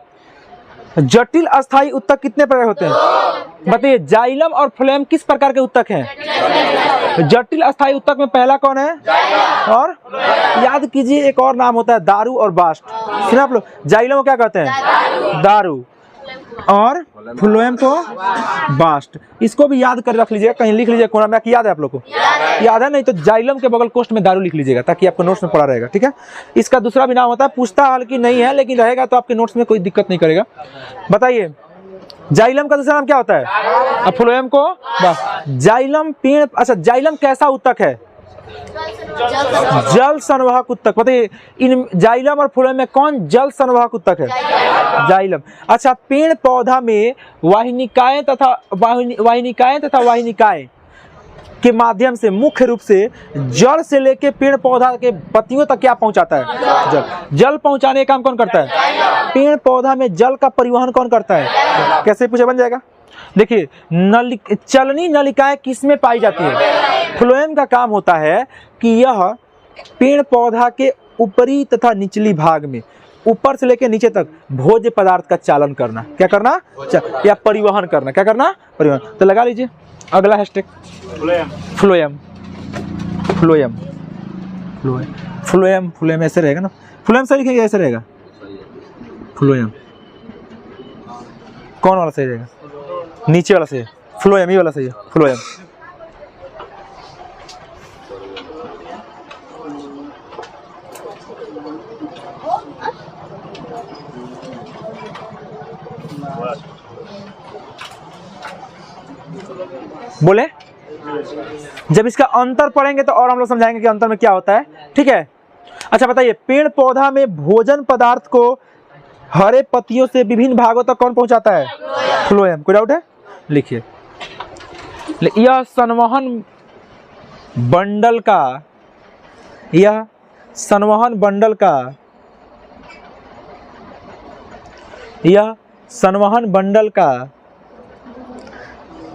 जटिल अस्थाई उत्तक कितने प्रकार होते हैं? बताइए, जाइलम और फ्लोएम किस प्रकार के उत्तक हैं? जटिल अस्थाई उत्तक में पहला कौन है? और याद कीजिए, एक और नाम होता है दारू और बास्ट। सुना आप लोग? जाइलम को क्या कहते हैं? दारू, और फ्लोएम को बास्ट। इसको भी याद कर रख लीजिएगा, कहीं लिख लीजिएगा कोना में। याद है आप लोग को? याद है? नहीं तो जाइलम के बगल कोष्ठ में दारू लिख लीजिएगा, ताकि आपको नोट्स में पड़ा रहेगा। ठीक है? इसका दूसरा भी नाम होता है, पूछता हाल की नहीं है लेकिन रहेगा तो आपके नोट्स में कोई दिक्कत नहीं करेगा। बताइए, जाइलम का दूसरा नाम क्या होता है? फ्लोएम को बास्ट। जाइलम पेड़, अच्छा जाइलम कैसा उत्तक है? जल संवाहक उत्तक। बताइए, इन जाइलम और फ्लोएम में कौन जल संवाहक उत्तक है? जाइलम। अच्छा, पेड़ पौधा में वाहिनिकाएं तथा वाहिनिकाएं के माध्यम से मुख्य रूप से जड़ से लेके पेड़ पौधा के पत्तियों तक क्या पहुंचाता है? जल। जल पहुंचाने का काम कौन करता है? पेड़ पौधा में जल का परिवहन कौन करता है? कैसे पूछे बन जाएगा? देखिए, चलनी नलिकाएं किसमें पाई जाती है? फ्लोएम का काम होता है कि यह पेड़ पौधा के ऊपरी तथा निचली भाग में, ऊपर से लेकर नीचे तक भोज्य पदार्थ का चालन करना। क्या करना? या परिवहन करना। क्या करना? परिवहन। तो लगा लीजिए अगला hashtag, phloem. Phloem, phloem, phloem, phloem ऐसे रहेगा ना? फ्लोएम सही लिखेंगे, ऐसे रहेगा फ्लोएम। कौन वाला सही रहेगा? नीचे वाला सही है, फ्लोएम ही वाला सही है, फ्लोएम। बोले, जब इसका अंतर पढ़ेंगे तो और हम लोग समझाएंगे कि अंतर में क्या होता है। ठीक है? अच्छा बताइए, पेड़ पौधा में भोजन पदार्थ को हरे पत्तियों से विभिन्न भागों तक कौन पहुंचाता है? फ्लोएम। कोई डाउट है? लिखिए, यह संवहन बंडल का, यह संवहन बंडल का, यह संवहन बंडल का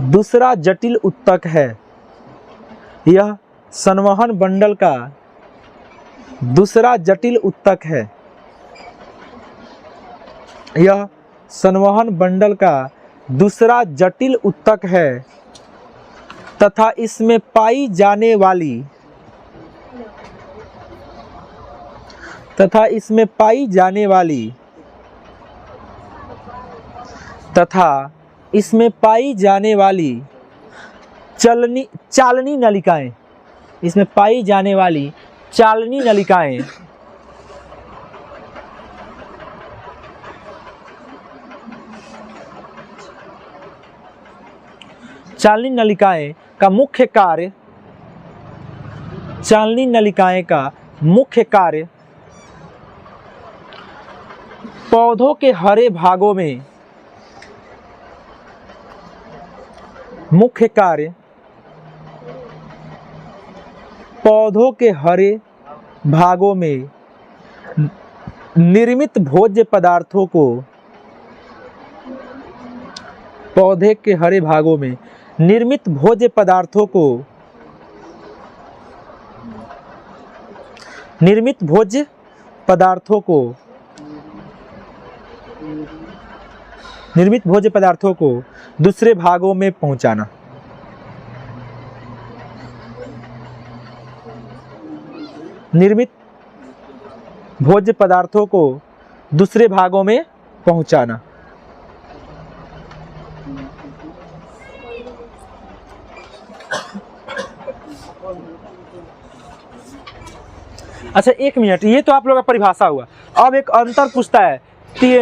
दूसरा जटिल उत्तक है। यह संवहन बंडल का दूसरा जटिल उत्तक है। यह संवहन बंडल का दूसरा जटिल उत्तक है तथा इसमें पाई जाने वाली, तथा इसमें पाई जाने वाली, तथा इसमें पाई जाने वाली चालनी नलिकाएं, इसमें पाई जाने वाली चालनी नलिकाएं चालनी नलिकाएं का मुख्य कार्य, चालनी नलिकाएं का मुख्य कार्य पौधों के हरे भागों में, मुख्य कार्य पौधों के हरे भागों में निर्मित भोज्य पदार्थों को, पौधे के हरे भागों में निर्मित भोज्य पदार्थों को, निर्मित भोज्य पदार्थों को, निर्मित भोज्य पदार्थों को दूसरे भागों में पहुंचाना, निर्मित भोज्य पदार्थों को दूसरे भागों में पहुंचाना। अच्छा एक मिनट, ये तो आप लोगों का परिभाषा हुआ। अब एक अंतर पूछता है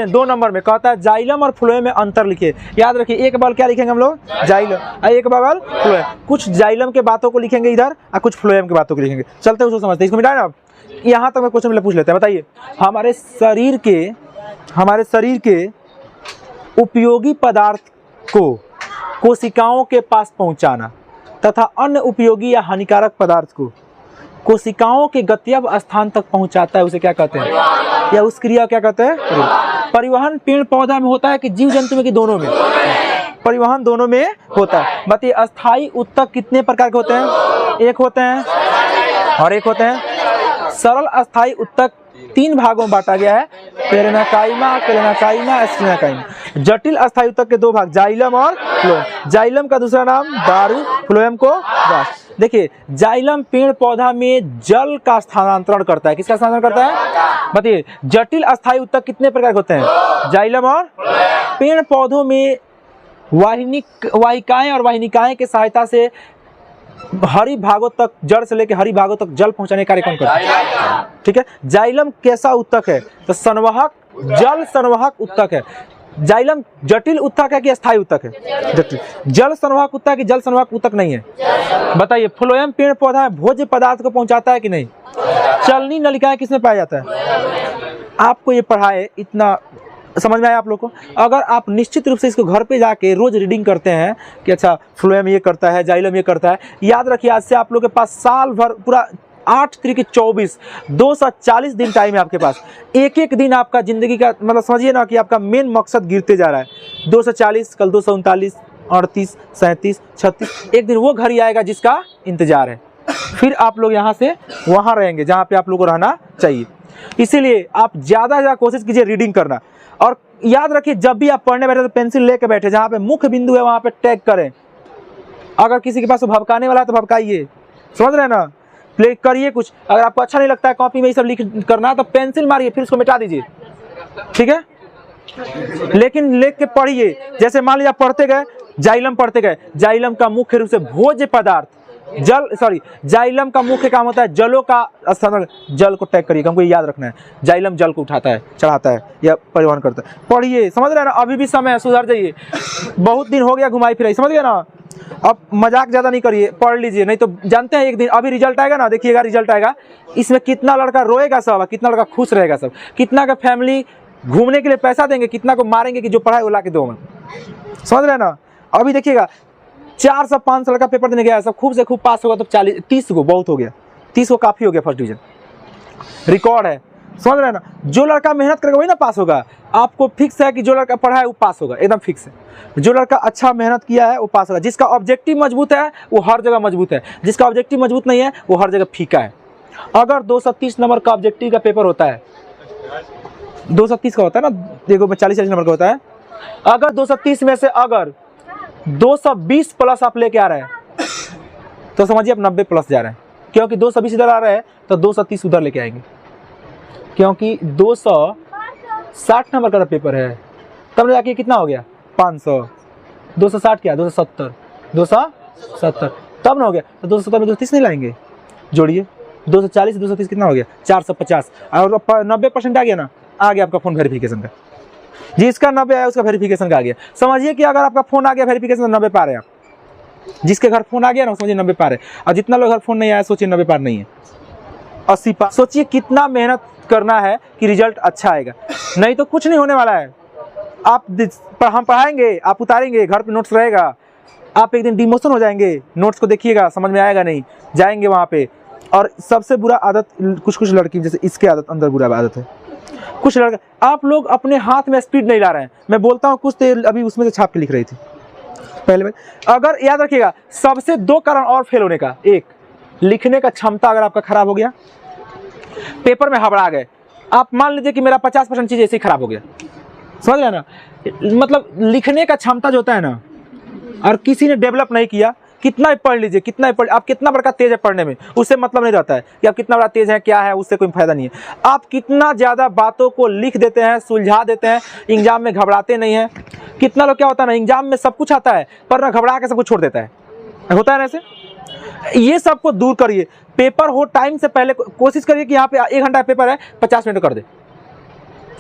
2 नंबर में, कहता है जाइलम और फ्लोएम में अंतर लिखिए। याद रखिए एक बगल क्या लिखेंगे हम लोग, जाइलम, और एक बगल फ्लोएम। कुछ जाइलम के बातों को लिखेंगे इधर और कुछ फ्लोएम के बातों को लिखेंगे। चलते हैं उसको समझते हैं। इसको मिटाए ना, अब यहाँ तक मैं क्वेश्चन पूछ लेते हैं। बताइए, हमारे शरीर के उपयोगी पदार्थ को कोशिकाओं के पास पहुँचाना तथा अन्य उपयोगी या हानिकारक पदार्थ को कोशिकाओं के गंतव्य स्थान तक पहुंचाता है, उसे क्या कहते हैं, या उस क्रिया क्या कहते हैं, परिवहन। पेड़ पौधा में होता है कि जीव जंतु में, कि दोनों में? परिवहन दोनों में होता है। बताइए अस्थाई उत्तक कितने प्रकार के होते हैं? एक होते हैं और एक होते हैं सरल। अस्थाई उत्तक 3 भागों में बांटा गया है, पेरेनाकाइमा, केलेनाकाइमा, एस्टेनाकाइमा। जटिल अस्थाई उत्तक के 2 भाग, जाइलम और फ्लोएम। जाइलम का दूसरा नाम दारू, फ्लोएम को रस। देखिए जाइलम पेड़ पौधा में जल का स्थानांतरण करता है। किसका स्थानांतरण करता है? बताइए जटिल अस्थाई उत्तक कितने प्रकार के होते हैं? जाइलम और पेड़ पौधों में वाहिकाएं और वाहिनिकाएं की सहायता से हरी भागों तक, जड़ से लेकर हरी भागों तक जल पहुंचाने का कार्यक्रम करता है। ठीक है। जाइलम कैसा उत्तक है? तो संवहक, जल संवहक उत्तक है। जाइलम जटिल उत्तक है कि अस्थाई उत्तक है? जटिल। जल संवाहक उत्तक है कि जल संवाहक उत्तक नहीं है? बताइए फ्लोएम पेड़ पौधा भोज्य पदार्थ को पहुंचाता है कि नहीं? चलनी नलिकाएं किसमें पाया जाता है? आपको ये पढ़ाए, इतना समझ में आया आप लोग को? अगर आप निश्चित रूप से इसको घर पे जाके रोज रीडिंग करते हैं कि अच्छा फ्लोएम ये करता है, जाइलम ये करता है, याद रखिए आज से आप लोग के पास साल भर पूरा 8 त्रिक 24 240 दिन टाइम है आपके पास। एक एक दिन आपका जिंदगी का मतलब समझिए ना कि आपका मेन मकसद गिरते जा रहा है। 240, कल 239, 38, 37, 36, एक दिन वो घड़ी आएगा जिसका इंतजार है। फिर आप लोग यहाँ से वहाँ रहेंगे जहाँ पे आप लोग को रहना चाहिए। इसीलिए आप ज़्यादा से ज़्यादा कोशिश कीजिए रीडिंग करना। और याद रखिए जब भी आप पढ़ने बैठे तो पेंसिल लेके बैठे, जहाँ पे मुख्य बिंदु है वहाँ पे टैग करें। अगर किसी के पास भभकाने वाला है तो भभकाइए, समझ रहे हैं ना? प्ले करिए कुछ। अगर आपको अच्छा नहीं लगता है कॉपी में ये सब लिख करना तो पेंसिल मारिए, फिर उसको मिटा दीजिए, ठीक है? लेकिन लिख के पढ़िए। जैसे मान लीजिए आप पढ़ते गए, जाइलम पढ़ते गए, जाइलम का मुख्य रूप से भोज्य पदार्थ जाइलम का मुख्य काम होता है जलों का स्थान। जल को टैग करिए, हमको याद रखना है। जाइलम जल को उठाता है, चढ़ाता है या परिवहन करता है। पढ़िए, समझ रहे हैं ना? अभी भी समय है, सुधर जाइए। बहुत दिन हो गया घुमाई फिराई, समझ गए ना? अब मजाक ज्यादा नहीं करिए, पढ़ लीजिए। नहीं तो जानते हैं एक दिन अभी रिजल्ट आएगा ना, देखिएगा रिजल्ट आएगा, इसमें कितना लड़का रोएगा सब, कितना लड़का खुश रहेगा सब, कितना का फैमिली घूमने के लिए पैसा देंगे, कितना को मारेंगे कि जो पढ़ाई वो ला के दो में। समझ रहे हैं ना? अभी देखिएगा 400-500 लड़का पेपर देने गया, सब खूब से खूब पास होगा तो 40-30 को बहुत हो गया, 30 को काफी हो गया, फर्स्ट डिवीजन रिकॉर्ड है। समझ रहे हैं ना? जो लड़का मेहनत करेगा वही ना पास होगा। आपको फिक्स है कि जो लड़का पढ़ा है वो पास होगा, एकदम फिक्स है। जो लड़का अच्छा मेहनत किया है वो पास होगा। जिसका ऑब्जेक्टिव मजबूत है वो हर जगह मजबूत है, जिसका ऑब्जेक्टिव मजबूत नहीं है वो हर जगह फीका है। अगर 230 नंबर का ऑब्जेक्टिव का पेपर होता है, 230 का होता है ना, देखो 40 नंबर का होता है। अगर 230 में से अगर 220 प्लस आप लेके आ रहे हैं तो समझिए आप 90 प्लस जा रहे हैं, क्योंकि 220 इधर आ रहे हैं तो 230 उधर लेके आएंगे, क्योंकि 260 नंबर का पेपर है। तब जाके कितना हो गया? 500, 260 क्या, 270, 270 तब ना हो गया। तो 270 में 230 नहीं लाएंगे, जोड़िए 240 230 कितना हो गया? 450। और 90% आ गया ना, आ गया आपका फोन वेरिफिकेशन का। जिसका 90 आया उसका वेरिफिकेशन का आ गया। समझिए कि अगर आपका फोन आ गया वेरिफिकेशन 90 पा रहे हैं आप, जिसके घर फोन आ गया ना समझिए 90 पार है, और जितना लोग घर फोन नहीं आया सोचिए 90 पार नहीं है, 80 पार। सोचिए कितना मेहनत करना है कि रिजल्ट अच्छा आएगा, नहीं तो कुछ नहीं होने वाला है। हम पढ़ाएंगे, आप उतारेंगे, घर पे नोट्स रहेगा, आप एक दिन डिमोशन हो जाएंगे, नोट्स को देखिएगा समझ में आएगा नहीं, जाएंगे वहाँ पे। और सबसे बुरा आदत कुछ लड़की, जैसे इसके आदत अंदर बुरा आदत है, कुछ लड़का, आप लोग अपने हाथ में स्पीड नहीं ला रहे हैं। मैं बोलता हूँ कुछ तो अभी उसमें से छाप के लिख रही थी पहले में। अगर याद रखिएगा सबसे 2 कारण और फेल होने का, एक लिखने का क्षमता अगर आपका खराब हो गया, पेपर में हबड़ा गए, आप मान लीजिए कि मेरा 50% चीज़ ऐसे ही खराब हो गया, समझ रहे ना, मतलब लिखने का क्षमता जो होता है ना, और किसी ने डेवलप नहीं किया, कितना ही पढ़ लीजिए, कितना ही पढ़, आप कितना बड़ा तेज है पढ़ने में, उससे मतलब नहीं रहता है कि आप कितना बड़ा तेज है, क्या है, उससे कोई फायदा नहीं है। आप कितना ज़्यादा बातों को लिख देते हैं, सुलझा देते हैं, एग्जाम में घबराते नहीं हैं। कितना लोग क्या होता है ना, एग्जाम में सब कुछ आता है पर ना घबरा के सब कुछ छोड़ देता है, होता है ना ऐसे। ये सबको दूर करिए, पेपर हो टाइम से पहले कोशिश करिए कि यहाँ पे 1 घंटा पेपर है, 50 मिनट कर दे,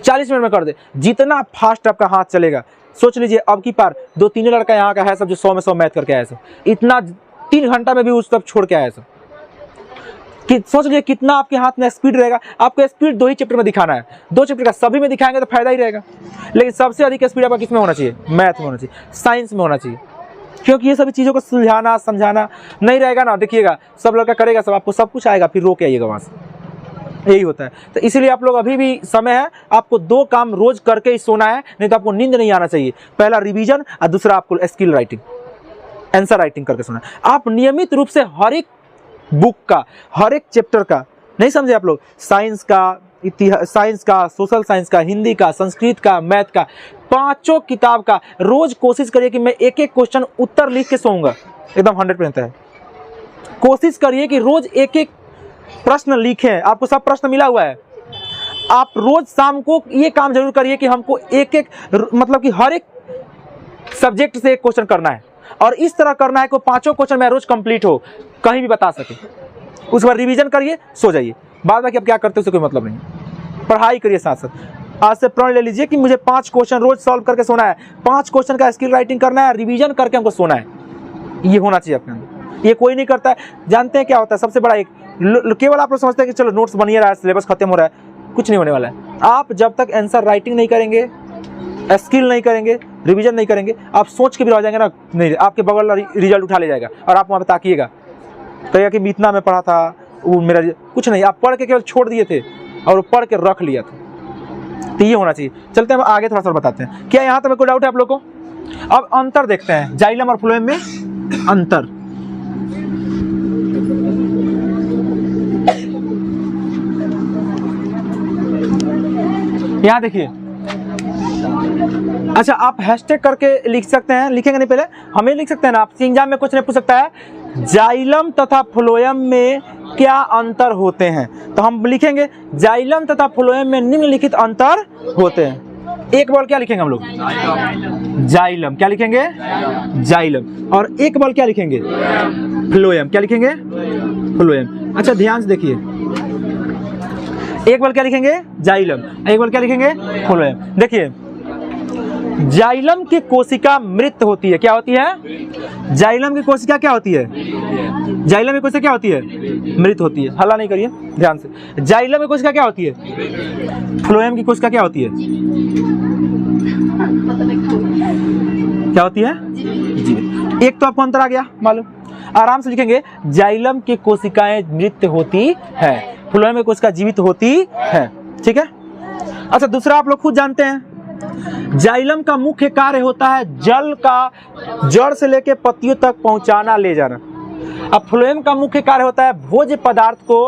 40 मिनट में कर दे, जितना फास्ट आपका हाथ चलेगा। सोच लीजिए अब की बार 2-3 लड़का यहाँ का है सब जो 100 में 100 मैथ करके आया सब, इतना 3 घंटा में भी उस सब छोड़ के आया सब। कि सोच लीजिए कितना आपके हाथ में स्पीड रहेगा। आपको स्पीड 2 ही चैप्टर में दिखाना है, 2 चैप्टर का सभी में दिखाएंगे तो फायदा ही रहेगा, लेकिन सबसे अधिक स्पीड आपका किस में होना चाहिए, मैथ में होना चाहिए, साइंस में होना चाहिए, क्योंकि ये सभी चीज़ों को सुलझाना समझाना नहीं रहेगा ना, देखिएगा सब लड़का करेगा सब, आपको सब कुछ आएगा, फिर रो के आइएगा वहाँ से, यही होता है। तो इसीलिए आप लोग अभी भी समय है, आपको 2 काम रोज करके ही सोना है, नहीं तो आपको नींद नहीं आना चाहिए। पहला रिवीजन और दूसरा आपको स्किल राइटिंग, आंसर राइटिंग करके सोना है। आप नियमित रूप से हर एक बुक का, हर एक चैप्टर का, नहीं समझे आप लोग, साइंस का, इतिहास, साइंस का, सोशल साइंस का, हिंदी का, संस्कृत का, मैथ का, 5 किताब का रोज कोशिश करिए कि मैं एक क्वेश्चन उत्तर लिख के सोऊंगा, एकदम 100% है। कोशिश करिए कि रोज एक प्रश्न लिखें, आपको सब प्रश्न मिला हुआ है। आप रोज शाम को ये काम जरूर करिए कि हमको एक मतलब कि हर एक सब्जेक्ट से एक क्वेश्चन करना है, और इस तरह करना है कि 5 क्वेश्चन मैं रोज कंप्लीट हो, कहीं भी बता सके। उसके बाद रिवीजन करिए, सो जाइए, बाद में आप क्या करते हो उससे कोई मतलब नहीं, पढ़ाई करिए साथ साथ। आज से प्रण ले लीजिए कि मुझे 5 क्वेश्चन रोज सॉल्व करके सोना है, 5 क्वेश्चन का स्किल राइटिंग करना है, रिवीजन करके हमको सोना है। ये होना चाहिए अपने अंदर, ये कोई नहीं करता है। जानते हैं क्या होता है सबसे बड़ा, एक केवल आप लोग समझते हैं कि चलो नोट्स बनिए रहा है, सिलेबस खत्म हो रहा है, कुछ नहीं होने वाला है। आप जब तक आंसर राइटिंग नहीं करेंगे, स्किल नहीं करेंगे, रिवीजन नहीं करेंगे, आप सोच के भी रह जाएंगे ना, नहीं आपके बगल रिजल्ट उठा ले जाएगा, और आप वहाँ पे ताकिएगा, कहेगा कि इतना मैं पढ़ा था, वो मेरा कुछ नहीं, आप पढ़ के केवल छोड़ दिए थे और पढ़ के रख लिया था। तो ये होना चाहिए। चलते हैं आगे थोड़ा सा बताते हैं, क्या यहाँ तक कोई डाउट है आप लोग को? अब अंतर देखते हैं जाइलम और फ्लोएम में अंतर। यहाँ देखिए, अच्छा आप हैशटैग करके लिख सकते हैं, लिखेंगे नहीं पहले हमें लिख सकते हैं ना, आपसे एग्जाम में कुछ नहीं पूछ सकता है, जाइलम तथा फ्लोएम में क्या अंतर होते हैं, तो हम लिखेंगे जाइलम तथा फ्लोएम में निम्नलिखित अंतर होते हैं। एक बार क्या लिखेंगे हम लोग, जाइलम, क्या लिखेंगे, जाइलम, और एक बार क्या लिखेंगे, फ्लोएम, क्या लिखेंगे, फ्लोएम। अच्छा ध्यान से देखिए, एक बार क्या लिखेंगे, जाइलम, एक बार क्या लिखेंगे, फ्लोएम। देखिए जाइलम की कोशिका मृत होती है, क्या होती है, जाइलम की कोशिका क्या होती है, जाइलम की कोशिका क्या होती है, मृत होती है। हल्ला नहीं करिए ध्यान से, जाइलम की कोशिका क्या होती है, फ्लोएम की कोशिका क्या होती है, क्या होती है, जीवित। एक तो आपको अंतर आ गया मालूम, आराम से लिखेंगे, जाइलम की कोशिकाएं मृत होती है, फ्लोएम की कोशिका जीवित होती है, ठीक है। अच्छा दूसरा आप लोग खुद जानते हैं, जाइलम का मुख्य कार्य होता है जल का जड़ से लेकर पत्तियों तक पहुंचाना ले जाना। अब फ्लोएम का मुख्य कार्य होता है भोज्य पदार्थ को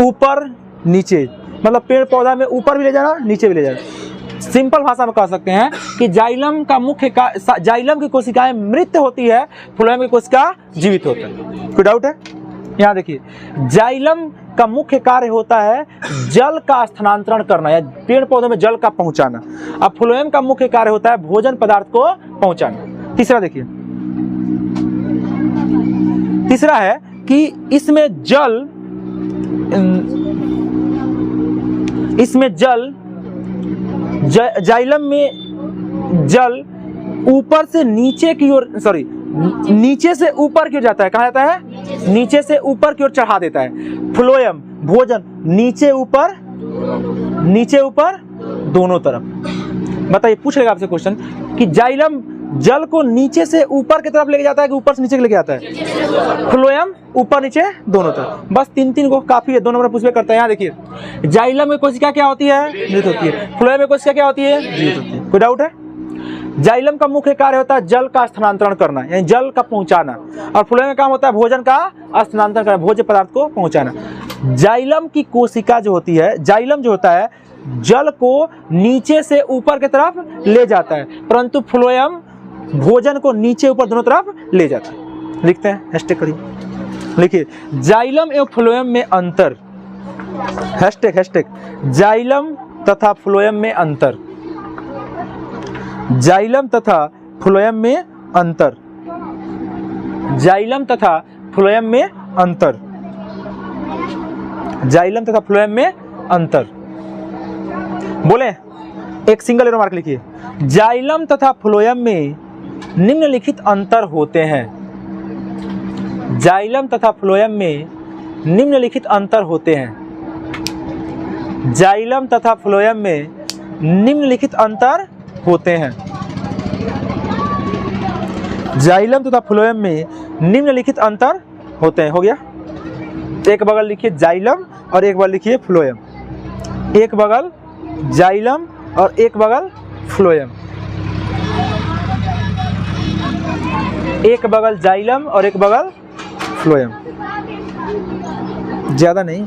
ऊपर नीचे, मतलब पेड़ पौधा में ऊपर भी ले जाना, नीचे भी ले जाना। सिंपल भाषा में कह सकते हैं कि जाइलम का मुख्य जाइलम की कोशिकाएं मृत होती है, फ्लोएम की कोशिका जीवित होता है। कोई डाउट है? यहाँ देखिए, जाइलम का मुख्य कार्य होता है जल का स्थानांतरण करना या पेड़ पौधों में जल का पहुंचाना। अब फ्लोएम का मुख्य कार्य होता है भोजन पदार्थ को पहुंचाना। तीसरा देखिए, तीसरा है कि इसमें जल जाइलम में जल ऊपर से नीचे की ओर, नीचे से ऊपर की ओर जाता है। कहाँ जाता है? नीचे से ऊपर की ओर चढ़ा देता है। फ्लोएम भोजन नीचे ऊपर दोनों तरफ। बताइए, पूछेगा आपसे क्वेश्चन कि जाइलम जल को नीचे से ऊपर की तरफ लेके जाता है कि ऊपर से नीचे लेके जाता है? फ्लोएम ऊपर नीचे दोनों तरफ। बस 3 को काफी है, 2 नंबर पूछे करता है। यहाँ देखिए, जाइलम में कोशिका क्या होती है? मृत होती है। फ्लोएम में कोशिका क्या होती है? जीवित होती है। कोई डाउट है? जाइलम का मुख्य कार्य होता है जल का स्थानांतरण करना, यानी जल का पहुंचाना, और फ्लोएम में काम होता है भोजन का स्थानांतरण करना, भोज्य पदार्थ को पहुंचाना। जाइलम की कोशिका जो होती है, जाइलम जो होता है जल को नीचे से ऊपर की तरफ ले जाता है, परंतु फ्लोएम भोजन को नीचे ऊपर दोनों तरफ ले जाता है। लिखते हैं, हैशटैग करिए, लिखिए जाइलम एवं फ्लोएम में अंतर। हैशटैग जाइलम तथा फ्लोएम में अंतर। जाइलम तथा फ्लोएम में अंतर। जाइलम तथा फ्लोएम में अंतर। जाइलम तथा फ्लोएम में अंतर। बोले, एक सिंगल एरो मार्क लिखिए। जाइलम तथा फ्लोएम में निम्नलिखित अंतर होते हैं। जाइलम तथा फ्लोएम में निम्नलिखित अंतर होते हैं। जाइलम तथा फ्लोएम में निम्नलिखित अंतर होते हैं। जाइलम तथा फ्लोएम में निम्नलिखित अंतर होते हैं। हो गया? एक बगल लिखिए जाइलम और एक बगल लिखिए फ्लोएम। एक बगल जाइलम और एक बगल फ्लोएम। एक बगल जाइलम और एक बगल फ्लोएम, ज्यादा नहीं।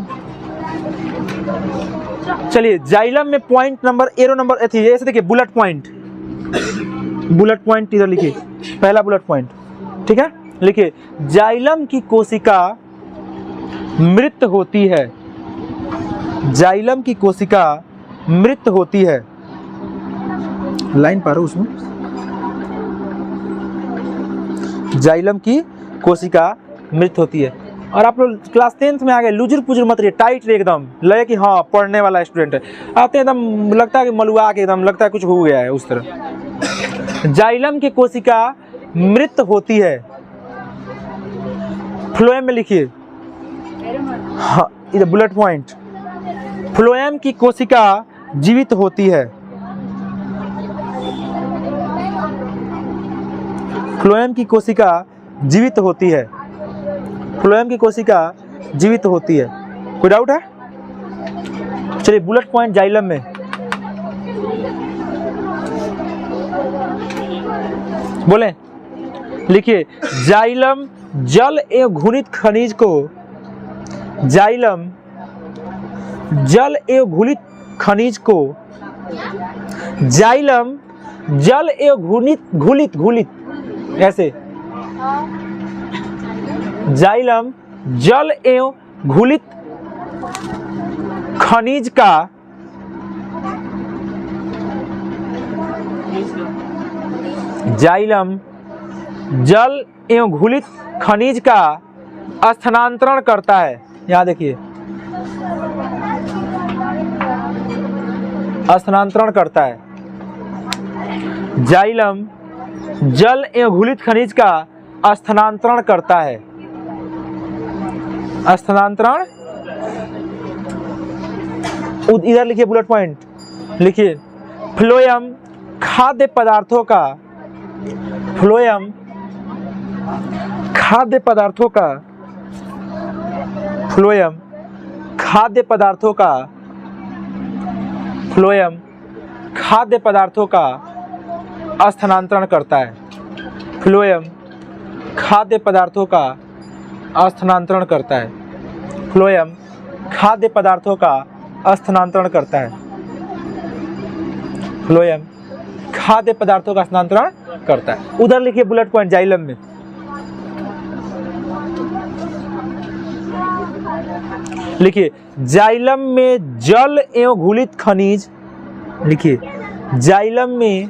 चलिए, जाइलम में पॉइंट नंबर एरो नंबर ऐसे देखिए, बुलेट पॉइंट इधर लिखिए, पहला बुलेट पॉइंट, ठीक है। लिखिए, जाइलम की कोशिका मृत होती है। जाइलम की कोशिका मृत होती है। लाइन पा रहा हूं उसमें। जाइलम की कोशिका मृत होती है। और आप लोग क्लास 10th में आ गए, लुजुर पुजुर मत रहिए, टाइट रहिए एकदम, लगे कि हाँ पढ़ने वाला स्टूडेंट है। आते एकदम लगता है कि मलुआ के एकदम लगता है कुछ हो गया है उस तरह। जाइलम की कोशिका मृत होती है। फ्लोएम में लिखिए, हाँ इधर बुलेट पॉइंट, फ्लोएम की कोशिका जीवित होती है। फ्लोएम की कोशिका जीवित होती है। फ्लोएम की कोशिका जीवित होती है। कोई डाउट है? चलिए, बुलेट पॉइंट जाइलम में बोले, लिखिए, जाइलम जल एवं घुलित खनिज को, जाइलम जल एवं घुलित खनिज को, जाइलम जल एवं घुलित ऐसे, जाइलम जल एवं घुलित खनिज का, जाइलम जल एवं घुलित खनिज का स्थानांतरण करता है। यहां देखिए, स्थानांतरण करता है। जाइलम जल एवं घुलित खनिज का स्थानांतरण करता है। स्थानांतरण, इधर लिखिए बुलेट पॉइंट, लिखिए, फ्लोएम खाद्य पदार्थों का, फ्लोएम खाद्य पदार्थों का, फ्लोएम खाद्य पदार्थों का, फ्लोएम खाद्य पदार्थों का स्थानांतरण करता है। फ्लोएम खाद्य पदार्थों का स्थानांतरण करता है। फ्लोएम खाद्य पदार्थों का स्थानांतरण करता है। फ्लोएम खाद्य पदार्थों का स्थानांतरण करता है। उधर लिखिए बुलेट पॉइंट जाइलम में, लिखिए, जाइलम में जल एवं घुलित खनिज, लिखिए, जाइलम में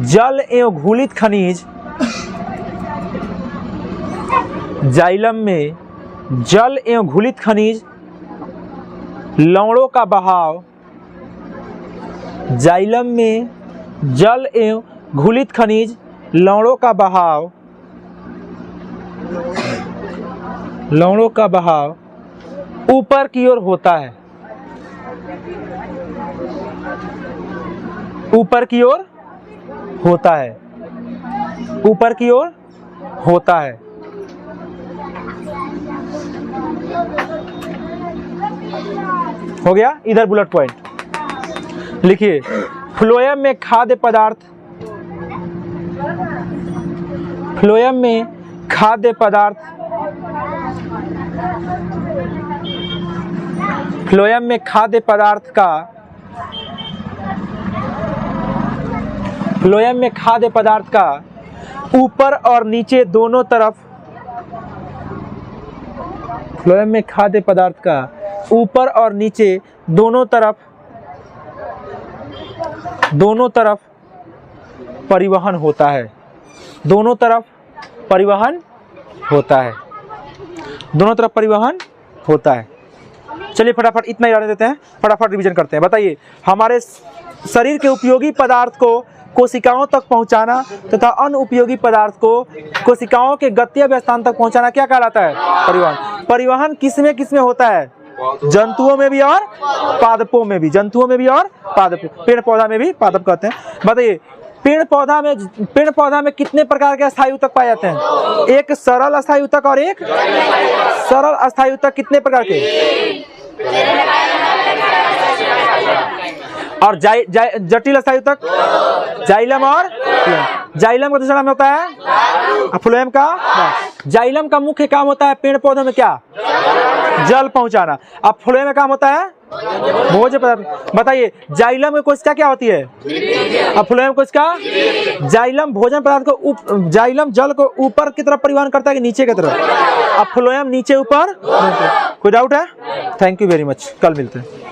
जल एवं घुलित खनिज, जाइलम में जल एवं घुलित खनिज लवणों का बहाव, जाइलम में जल एवं घुलित खनिज लवणों का बहाव लवणों का बहाव ऊपर की ओर होता है, ऊपर की ओर होता है, ऊपर की ओर होता है। हो गया। इधर बुलेट पॉइंट लिखिए, फ्लोएम में खाद्य पदार्थ, फ्लोएम में खाद्य पदार्थ, फ्लोएम में खाद्य पदार्थ का, फ्लोएम में खाद्य पदार्थ का ऊपर और नीचे दोनों तरफ, फ्लोएम में खाद्य पदार्थ का ऊपर और नीचे दोनों तरफ, दोनों तरफ परिवहन होता है, दोनों तरफ परिवहन होता है, दोनों तरफ परिवहन होता है। चलिए फटाफट इतना ही रहने देते हैं, फटाफट रिवीजन करते हैं। बताइए, हमारे शरीर के उपयोगी पदार्थ को कोशिकाओं तक पहुंचाना तथा अनुपयोगी पदार्थ को कोशिकाओं के गंतव्य स्थान तक पहुंचाना क्या कहलाता है? परिवहन। परिवहन किसमें किसमें होता है? जंतुओं में भी और पादपों में भी, जंतुओं में भी और पादपों, पेड़ पौधा में भी पादप कहते हैं। बताइए, पेड़ पौधा में कितने प्रकार के अस्थायी ऊतक पाए जाते हैं? एक सरल अस्थायी ऊतक और एक सरल अस्थायी ऊतक। कितने प्रकार के? और जटिल अस्थायी ऊतक जाइलम और जाइलम का दूसरा नाम होता है फ्लोएम का। जाइलम का मुख्य काम होता है पेड़ पौधों में क्या? जल पहुंचाना। अब फ्लोएम का काम होता है भोज्य पदार्थ। बताइए, जाइलम में कोशिका क्या होती है? अब फ्लोएम कोशिका। जाइलम भोजन पदार्थ को, जाइलम जल को ऊपर की तरफ परिवहन करता है कि नीचे की तरफ? अब फ्लोएम नीचे ऊपर। कोई डाउट है? थैंक यू वेरी मच, कल मिलते हैं।